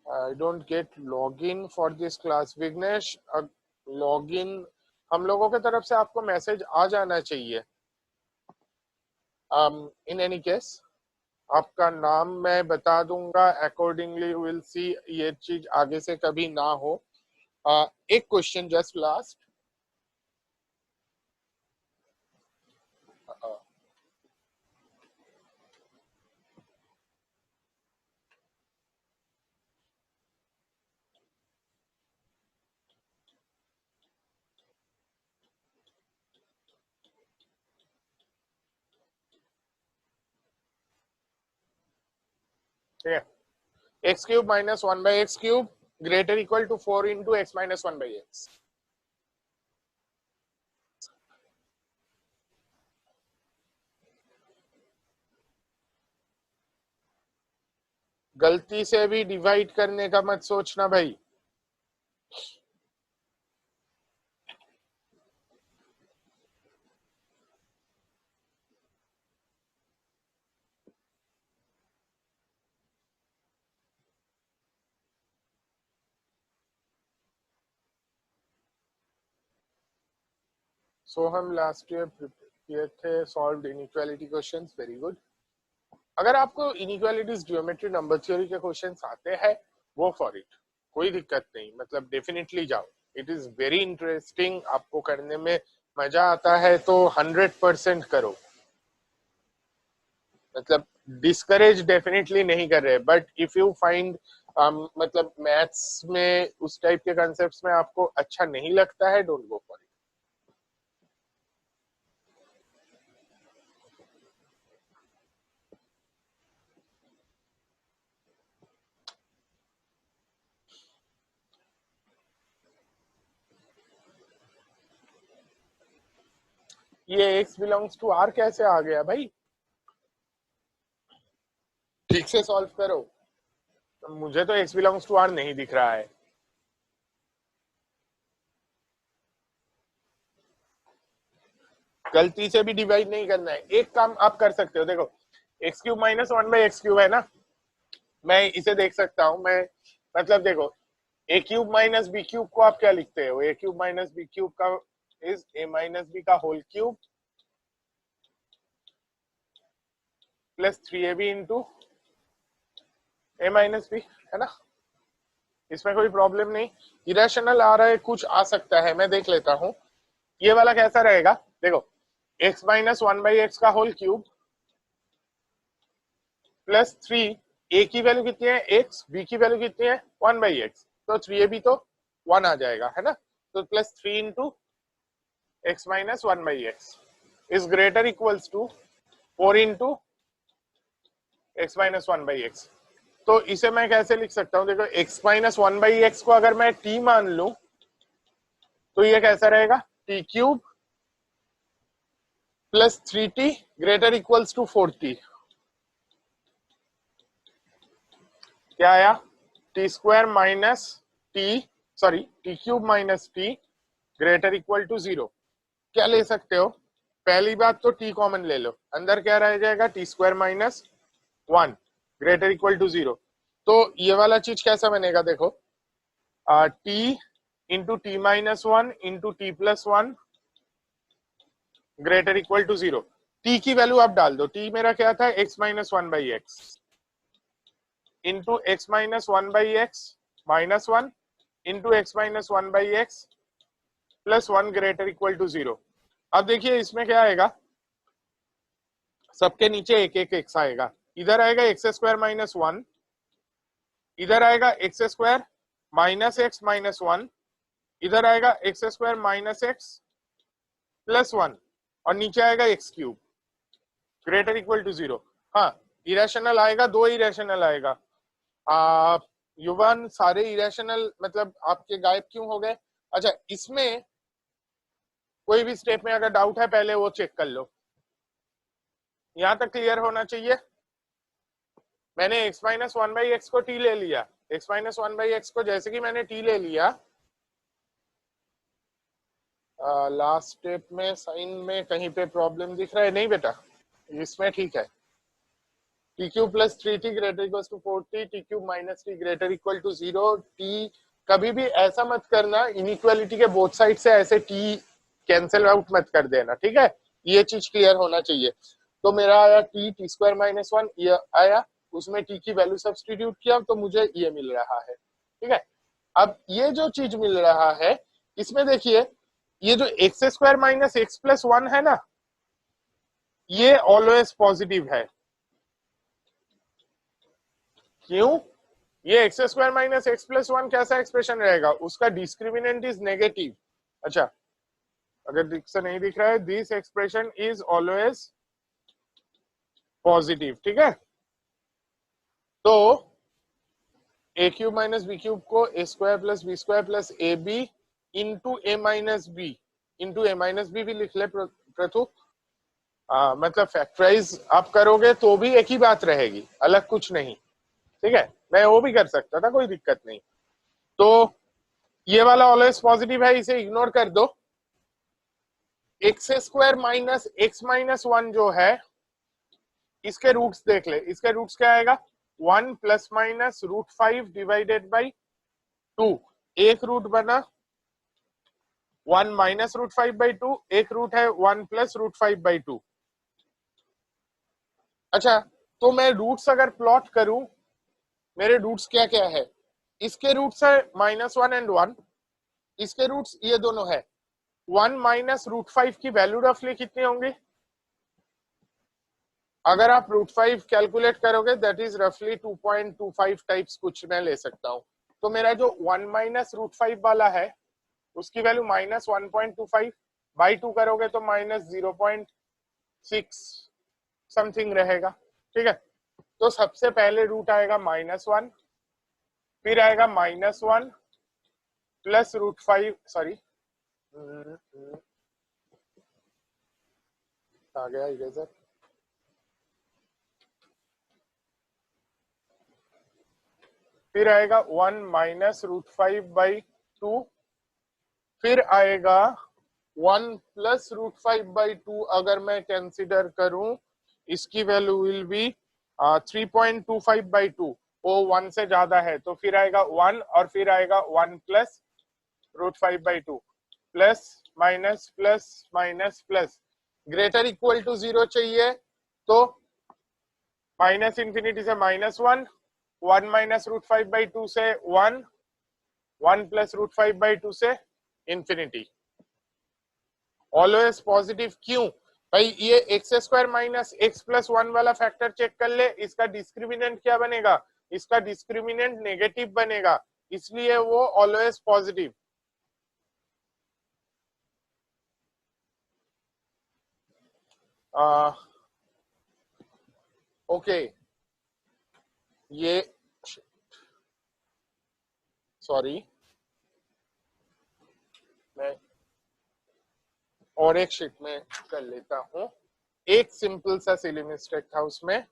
I don't get login for this class. Vignesh, login हम लोगों की तरफ से आपको मैसेज आ जाना चाहिए। इन एनी केस आपका नाम मैं बता दूंगा, अकॉर्डिंगली विल सी ये चीज आगे से कभी ना हो। एक क्वेश्चन जस्ट लास्ट, ठीक है। X cube minus 1/x cube greater equal to 4 into x minus 1/x। गलती से भी डिवाइड करने का मत सोचना भाई। सो हम लास्ट ईयर किए थे solved inequality questions, very good. अगर आपको इनइक्वालिटीज ज्योमेट्री नंबर थ्योरी के क्वेश्चंस आते हैं, वो फॉर इट, कोई दिक्कत नहीं, मतलब डेफिनेटली जाओ, इट इज वेरी इंटरेस्टिंग, आपको करने में मजा आता है तो 100% करो। मतलब डिस्करेज डेफिनेटली नहीं कर रहे, बट इफ यू फाइंड मतलब मैथ्स में उस टाइप के कॉन्सेप्ट्स में आपको अच्छा नहीं लगता है, डोंट गो फॉर इट। ये x बिलोंग्स टू r कैसे आ गया भाई? ठीक से सॉल्व करो। मुझे तो x बिलोंग्स टू r नहीं दिख रहा है। गलती से भी डिवाइड नहीं करना है। एक काम आप कर सकते हो, देखो x cube minus 1/x cube है ना, मैं इसे देख सकता हूं, मैं मतलब देखो a cube minus b cube को आप क्या लिखते हो? A cube minus b cube का इज ए माइनस बी का whole cube plus 3ab into a minus b, है ना? इसमें कोई प्रॉब्लम नहीं। इरेशनल आ रहा है, कुछ आ सकता है, मैं देख लेता हूं। ये वाला कैसा रहेगा? देखो x माइनस 1/x का होल क्यूब प्लस 3, a की वैल्यू कितनी है x, b की वैल्यू कितनी है 1/x, तो 3ab तो 1 आ जाएगा, है ना? तो plus 3 into x minus 1/x is greater equals to 4 into x minus 1/x। तो इसे मैं कैसे लिख सकता हूं? देखो x माइनस 1/x को अगर मैं t मान लूं तो ये कैसा रहेगा? t cube plus 3t greater equals to 4t। क्या आया? T square minus T, sorry T cube minus T greater equal to 0। क्या ले सकते हो? पहली बात तो टी कॉमन ले लो, अंदर क्या रह जाएगा? T square minus 1 greater equal to 0। तो ये वाला चीज कैसा बनेगा? देखो T into T minus 1 into T plus 1 greater equal to 0। T की वैल्यू आप डाल दो, टी मेरा क्या था? x minus 1/x into x minus 1/x minus 1 into x minus 1/x plus 1 greater equal to 0। अब देखिए इसमें क्या आएगा? सबके नीचे एक एक एक्स आएगा, इधर आएगा एक्स स्क्वायर माइनस 1, इधर आएगा x square minus x minus 1, इधर आएगा x square minus x plus 1 और नीचे आएगा x cube greater equal to 0। हाँ, इरेशनल आएगा, दो इरेशनल आएगा। युवन, सारे इरेशनल मतलब आपके गायब क्यों हो गए? अच्छा, इसमें कोई भी स्टेप में अगर डाउट है पहले वो चेक कर लो। यहां तक क्लियर होना चाहिए। मैंने x minus one by x को t ले लिया, x minus one by x को जैसे कि मैंने t ले लिया, लास्ट स्टेप में साइन में कहीं पे प्रॉब्लम दिख रहा है? नहीं बेटा, इसमें ठीक है। T cube plus 3t greater equal to 4t, T cube minus t greater equal to 0, t कभी भी ऐसा मत करना इनइक्वालिटी के बोथ साइड से ऐसे t कैंसिल आउट मत कर देना, ठीक है? ये चीज क्लियर होना चाहिए। तो मेरा आया टी स्क्वायर माइनस वन, ये आया, उसमें t की वैल्यू सब्स्टिट्यूट किया तो मुझे ये मिल रहा है, ठीक है? अब ये जो चीज मिल रहा है इसमें देखिए, ये जो x square minus x plus one है ना, ये ऑलवेज पॉजिटिव है। क्यों? ये x square minus x plus one कैसा एक्सप्रेशन रहेगा? उसका डिस्क्रिमिनेंट इज नेगेटिव। अच्छा, अगर दिख से नहीं दिख रहा है, this expression is always positive, ठीक है? तो a cube minus b cube को a square plus b square plus a b into a minus b into a minus b भी लिख ले प्रथु। मतलब फैक्टराइज आप करोगे तो भी एक ही बात रहेगी, अलग कुछ नहीं, ठीक है? मैं वो भी कर सकता था, कोई दिक्कत नहीं। तो ये वाला ऑलवेज पॉजिटिव है, इसे इग्नोर कर दो। X square minus x minus one जो है, इसके रूट्स देख ले। इसके रूट्स क्या आएगा? 1 plus minus root 5 divided by 2। एक रूट बना 1 माइनस रूट 5 बाई 2, एक रूट है 1 प्लस रूट 5 बाई 2। अच्छा, तो मैं रूट्स अगर प्लॉट करूं, मेरे रूट्स क्या क्या है? इसके रूट्स है -1 एंड 1, इसके रूट्स ये दोनों है। 1 माइनस रूट 5 की वैल्यू रफली कितनी होंगी? अगर आप रूट 5 कैलकुलेट करोगे दैट इज रफली 2.25 टाइप्स कुछ मैं ले सकता हूं। तो मेरा जो 1 माइनस रूट 5 वाला है उसकी वैल्यू -1.25 बाई 2 करोगे तो -0.6 समथिंग रहेगा, ठीक है? तो सबसे पहले रूट आएगा -1, फिर आएगा -1 प्लस रूट 5, सॉरी आ गया इरेजर, फिर आएगा 1 माइनस रूट 5 बाई 2, फिर आएगा 1 प्लस रूट 5 बाई 2। अगर मैं कंसीडर करूं इसकी वैल्यू विल बी 3.25 बाई 2, वो 1 से ज्यादा है तो फिर आएगा 1 और फिर आएगा 1 plus root 5 by 2 plus minus plus minus plus greater equal to 0 चाहिए तो माइनस इंफिनिटी से -1, 1 माइनस रूट 5 बाई 2 से 1, 1 प्लस रूट 5 बाई 2 से इंफिनिटी। ऑलवेज पॉजिटिव क्यों भाई? ये x square minus x plus one वाला फैक्टर चेक कर ले, इसका डिस्क्रिमिनेंट क्या बनेगा? इसका डिस्क्रिमिनेंट नेगेटिव बनेगा, इसलिए वो ऑलवेज पॉजिटिव। ओके, ये सॉरी, मैं और एक शीट में कर लेता हूं। एक सिंपल सा सिली मिस्टेक था उसमें,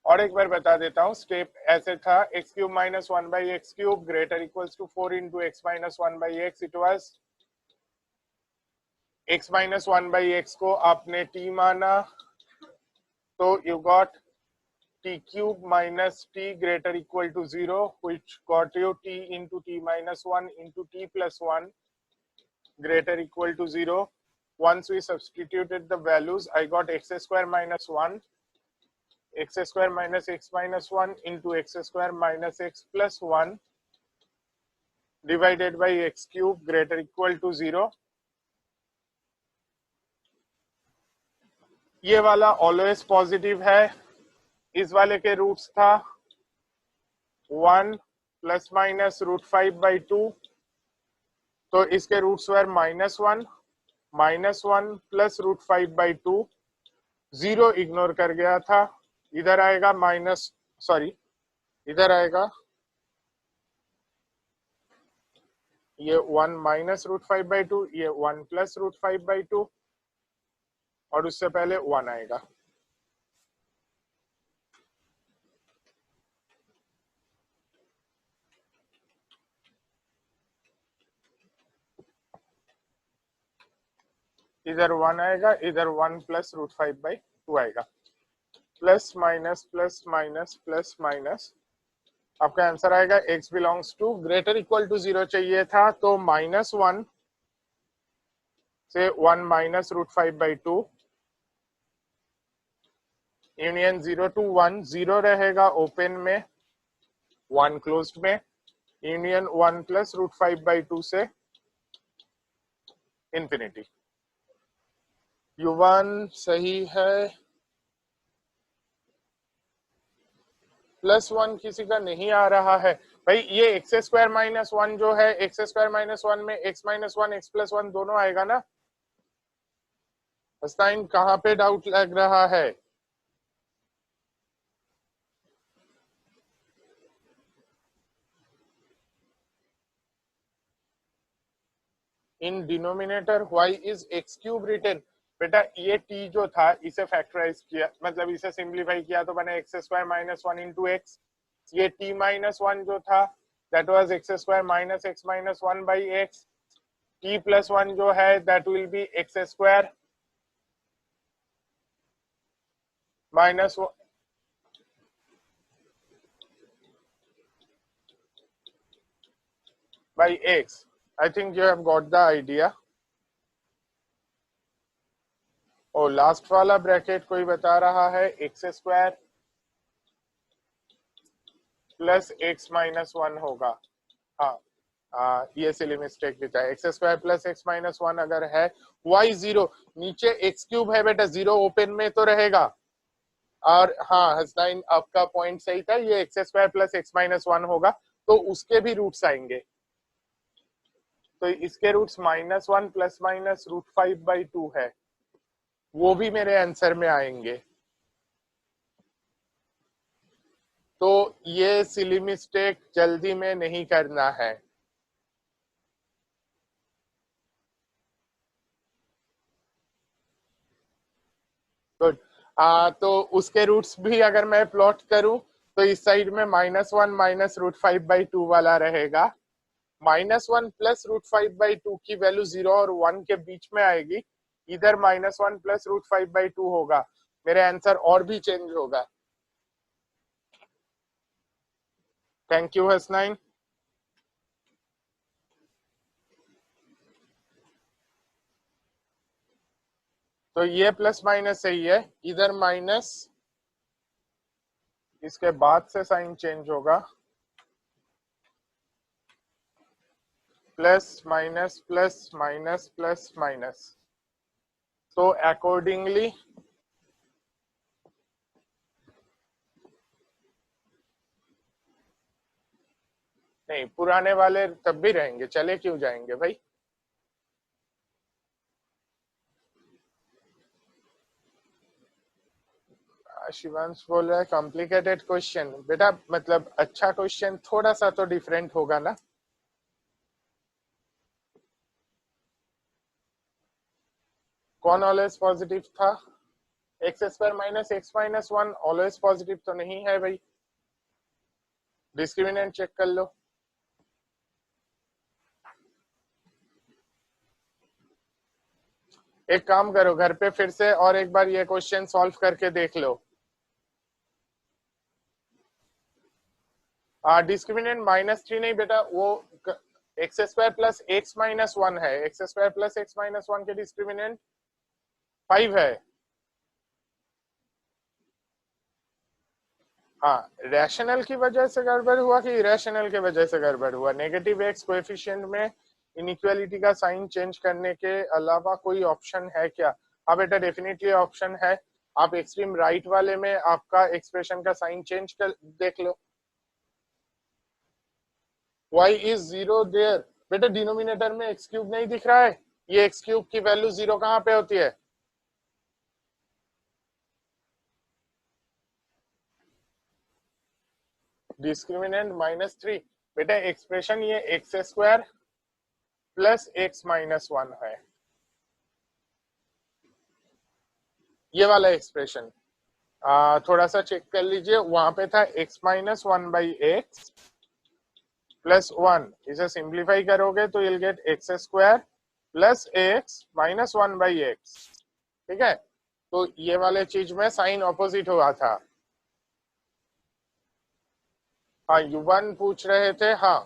और एक बार बता देता हूं। स्टेप ऐसे था, x cube minus 1 by x cube greater equals to 4 into x minus 1 by x. It was x minus 1 by x को आपने टी माना तो you got t cube minus t greater equal to 0, which got you t into t minus 1 into t plus 1 greater equal to 0. Once we substituted the values, I got x square minus 1, x square minus x minus 1 into x square minus x plus 1 divided by x cube greater equal to 0. ये वाला always positive है। इस वाले के roots था 1 plus minus root 5 by 2, तो इसके roots were -1, -1 plus root 5 by 2, 0 ignore कर गया था, इधर आएगा इधर आएगा ये 1 माइनस रूट 5/2, ये 1 प्लस रूट 5/2 और उससे पहले 1 आएगा। इधर 1 आएगा, इधर 1 प्लस रूट 5/2 आएगा। Plus minus plus minus plus minus, आपका आंसर आएगा x belongs to greater equal to 0 चाहिए था, तो -1 से 1 माइनस रूट 5/2 यूनियन 0 to 1, 0 रहेगा ओपन में, 1 क्लोज्ड में, यूनियन 1 प्लस रूट 5/2 से इंफिनिटी। U1 सही है। +1 किसी का नहीं आ रहा है भाई। ये एक्स स्क्वायर माइनस 1 जो है, एक्स स्क्वायर माइनस 1 में x-1 x+1 दोनों आएगा ना। हस्ताइन कहाँ पे डाउट लग रहा है? In denominator why is x cube written? बेटा ये t जो था इसे फैक्टराइज किया, मतलब इसे सिंप्लीफाई किया तो बने x square minus 1 into x. ये t माइनस 1 जो था that was x square minus x minus 1 by x. t plus 1 जो है that will B x square minus by x. I think you have got the idea. और last वाला bracket कोई बता रहा है x square plus x minus 1 होगा। हाँ, ये सिली मिस्टेक भी था। X square plus x minus 1 अगर है, वाई 0, नीचे एक्स क्यूब है बेटा, 0 ओपन में तो रहेगा। और हाँ हसनैन आपका पॉइंट सही था, ये x square plus x minus 1 होगा तो उसके भी रूट्स आएंगे। तो इसके रूट्स -1 प्लस माइनस रूट 5/2 है, वो भी मेरे आंसर में आएंगे। तो ये सिली मिस्टेक जल्दी में नहीं करना है। गुड। तो उसके रूट्स भी अगर मैं प्लॉट करूं तो इस साइड में -1 माइनस रूट 5/2 वाला रहेगा। -1 प्लस रूट 5/2 की वैल्यू 0 और 1 के बीच में आएगी। इधर -1 प्लस रूट 5/2 होगा, मेरे आंसर और भी चेंज होगा। Thank you Hasnain. तो ये प्लस माइनस सही है, इधर माइनस, इसके बाद से साइन चेंज होगा, plus minus plus minus plus minus. तो अकॉर्डिंगली नहीं, पुराने वाले तब भी रहेंगे, चले क्यों जाएंगे भाई। शिवांश बोल रहा है कॉम्प्लिकेटेड क्वेश्चन। बेटा मतलब अच्छा क्वेश्चन थोड़ा सा तो डिफरेंट होगा ना। कौन ऑलवेज पॉजिटिव था? X square minus x minus 1 always positive तो नहीं है भाई, डिस्क्रिमिनेंट चेक कर लो। एक काम करो, घर पे फिर से और एक बार ये क्वेश्चन सॉल्व करके देख लो। डिस्क्रिमिनेंट -3 नहीं बेटा, वो x square plus x minus 1 है। X square plus x minus 1 के डिस्क्रिमिनेंट 5 है। हाँ, रैशनल की वजह से गड़बड़ हुआ कि इरेशनल की वजह से गड़बड़ हुआ? नेगेटिव एक्स कोएफिशिएंट में इनइक्वालिटी का साइन चेंज करने के अलावा कोई ऑप्शन है क्या? हाँ बेटा डेफिनेटली ऑप्शन है। आप एक्सट्रीम राइट वाले में आपका एक्सप्रेशन का साइन चेंज कर देख लो। y is 0 there. बेटा डिनोमिनेटर में एक्स क्यूब नहीं दिख रहा है? ये एक्स क्यूब की वैल्यू 0 कहाँ पे होती है? डिस्क्रिमिनेंट -3। बेटा एक्सप्रेशन ये x square plus x minus 1 है, ये वाला एक्सप्रेशन थोड़ा सा चेक कर लीजिए, वहां पे था x minus 1 by x plus 1, इसे सिंप्लीफाई करोगे तो you'll get x square plus x minus 1 by x, ठीक है। तो ये वाले चीज में साइन ऑपोजिट हुआ था। हाँ, युवन पूछ रहे थे, हाँ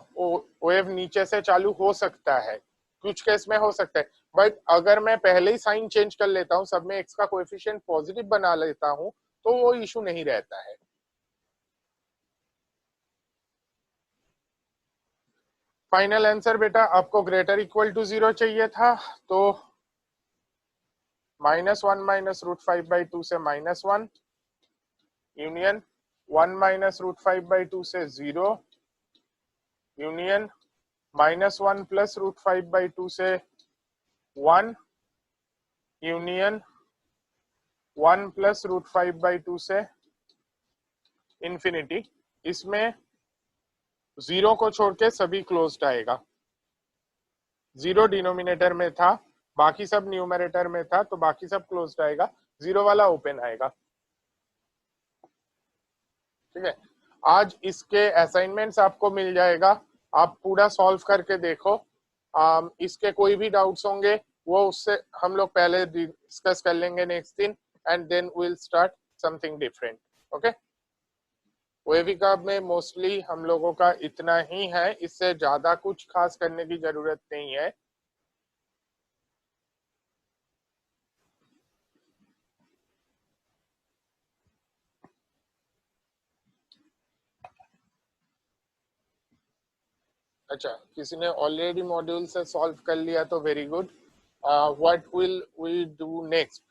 वेव नीचे से चालू हो सकता है, कुछ केस में हो सकता है, बट अगर मैं पहले ही साइन चेंज कर लेता हूँ, सब में एक्स का कोएफिशिएंट पॉजिटिव बना लेता हूँ, तो वो इशू नहीं रहता है। फाइनल आंसर बेटा आपको ग्रेटर इक्वल टू 0 चाहिए था, तो -1 माइनस रूट 5 बाई 2 से -1 यूनियन 1 माइनस रूट 5 बाई 2 से 0 यूनियन -1 प्लस रूट 5 बाई 2 से 1 यूनियन 1 प्लस रूट 5 बाई 2 से इंफिनिटी। इसमें 0 को छोड़ के सभी क्लोज्ड आएगा, 0 डिनोमिनेटर में था, बाकी सब न्यूमरेटर में था, तो बाकी सब क्लोज्ड आएगा, 0 वाला ओपन आएगा, ठीक है। आज इसके असाइनमेंट्स आपको मिल जाएगा, आप पूरा सॉल्व करके देखो। इसके कोई भी डाउट्स होंगे वो उससे हम लोग पहले डिस्कस कर लेंगे नेक्स्ट दिन, and then we will start something different, okay. वेविका में मोस्टली हम लोगों का इतना ही है, इससे ज्यादा कुछ खास करने की जरूरत नहीं है। अच्छा, किसी ने ऑलरेडी मॉड्यूल से सॉल्व कर लिया तो very good. What will we do next?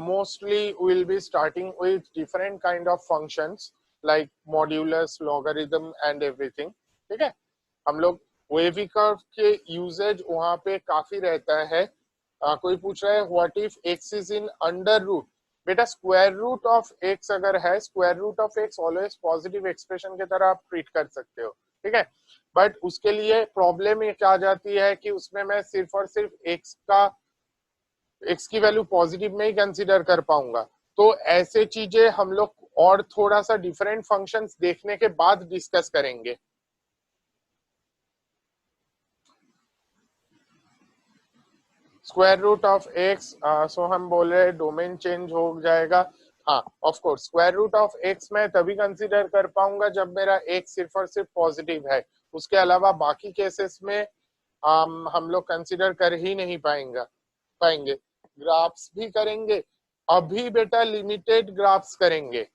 Mostly we'll be starting with different kind of functions like modulus, logarithm and everything, ठीक है। हम लोग वेवी कर्व के यूजेज वहां पे काफी रहता है। कोई पूछ रहा है what if x is in under root? बेटा स्क्वायर रूट ऑफ x अगर है, square root of x always positive expression की तरह आप ट्रीट कर सकते हो, ठीक है। बट उसके लिए प्रॉब्लम ये क्या आ जाती है कि उसमें मैं सिर्फ और सिर्फ x की वैल्यू पॉजिटिव में ही कंसीडर कर पाऊंगा, तो ऐसे चीजें हम लोग और थोड़ा सा डिफरेंट फंक्शंस देखने के बाद डिस्कस करेंगे। Square root of x, so हम बोल रहे डोमेन चेंज हो जाएगा। हाँ of course, square root of x मैं तभी कंसीडर कर पाऊंगा जब मेरा एक्स सिर्फ और सिर्फ पॉजिटिव है, उसके अलावा बाकी केसेस में हम लोग कंसीडर कर ही नहीं पाएंगे। ग्राफ्स भी करेंगे, अभी बेटा लिमिटेड ग्राफ्स करेंगे।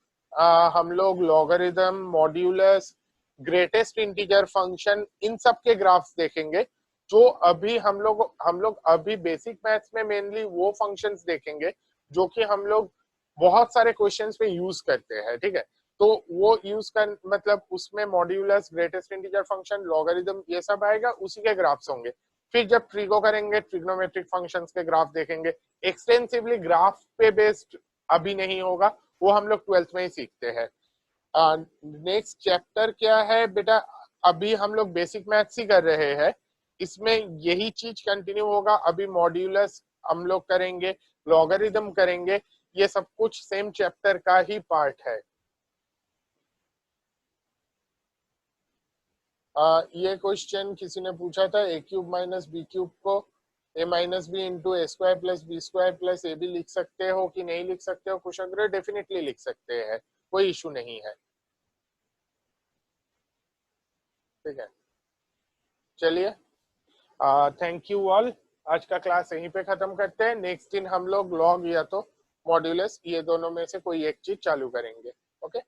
हम लोग logarithm, modulus, greatest integer function, इन सब के ग्राफ्स देखेंगे। जो अभी हम लोग अभी बेसिक मैथ्स में मेनली वो फंक्शंस देखेंगे जो कि हम लोग बहुत सारे क्वेश्चंस में यूज करते हैं, ठीक है। तो वो यूज कर मतलब उसमें modulus, greatest integer function, logarithm ये सब आएगा, उसी के ग्राफ्स होंगे। फिर जब ट्रिगो करेंगे, ट्रिग्नोमेट्रिक फंक्शंस के ग्राफ देखेंगे। एक्सटेंसिवली ग्राफ पे बेस्ड अभी नहीं होगा, वो हम लोग 12th में ही सीखते हैं। नेक्स्ट चैप्टर क्या है बेटा? अभी हम लोग बेसिक मैथ्स ही कर रहे हैं, इसमें यही चीज कंटिन्यू होगा। अभी मॉड्यूलस हम लोग करेंगे, लॉगरिथम करेंगे, ये सब कुछ सेम चैप्टर का ही पार्ट है। ये क्वेश्चन किसी ने पूछा था, a cube minus b cube को a minus b into a square plus b square plus a b लिख सकते हो कि नहीं लिख सकते हो? कुशाग्र डेफिनेटली लिख सकते हैं, कोई इशू नहीं है, ठीक है। चलिए, थैंक यू ऑल, आज का क्लास यहीं पे खत्म करते हैं। नेक्स्ट दिन हम लोग लॉग या तो मॉड्यूलस, ये दोनों में से कोई एक चीज चालू करेंगे, ओके।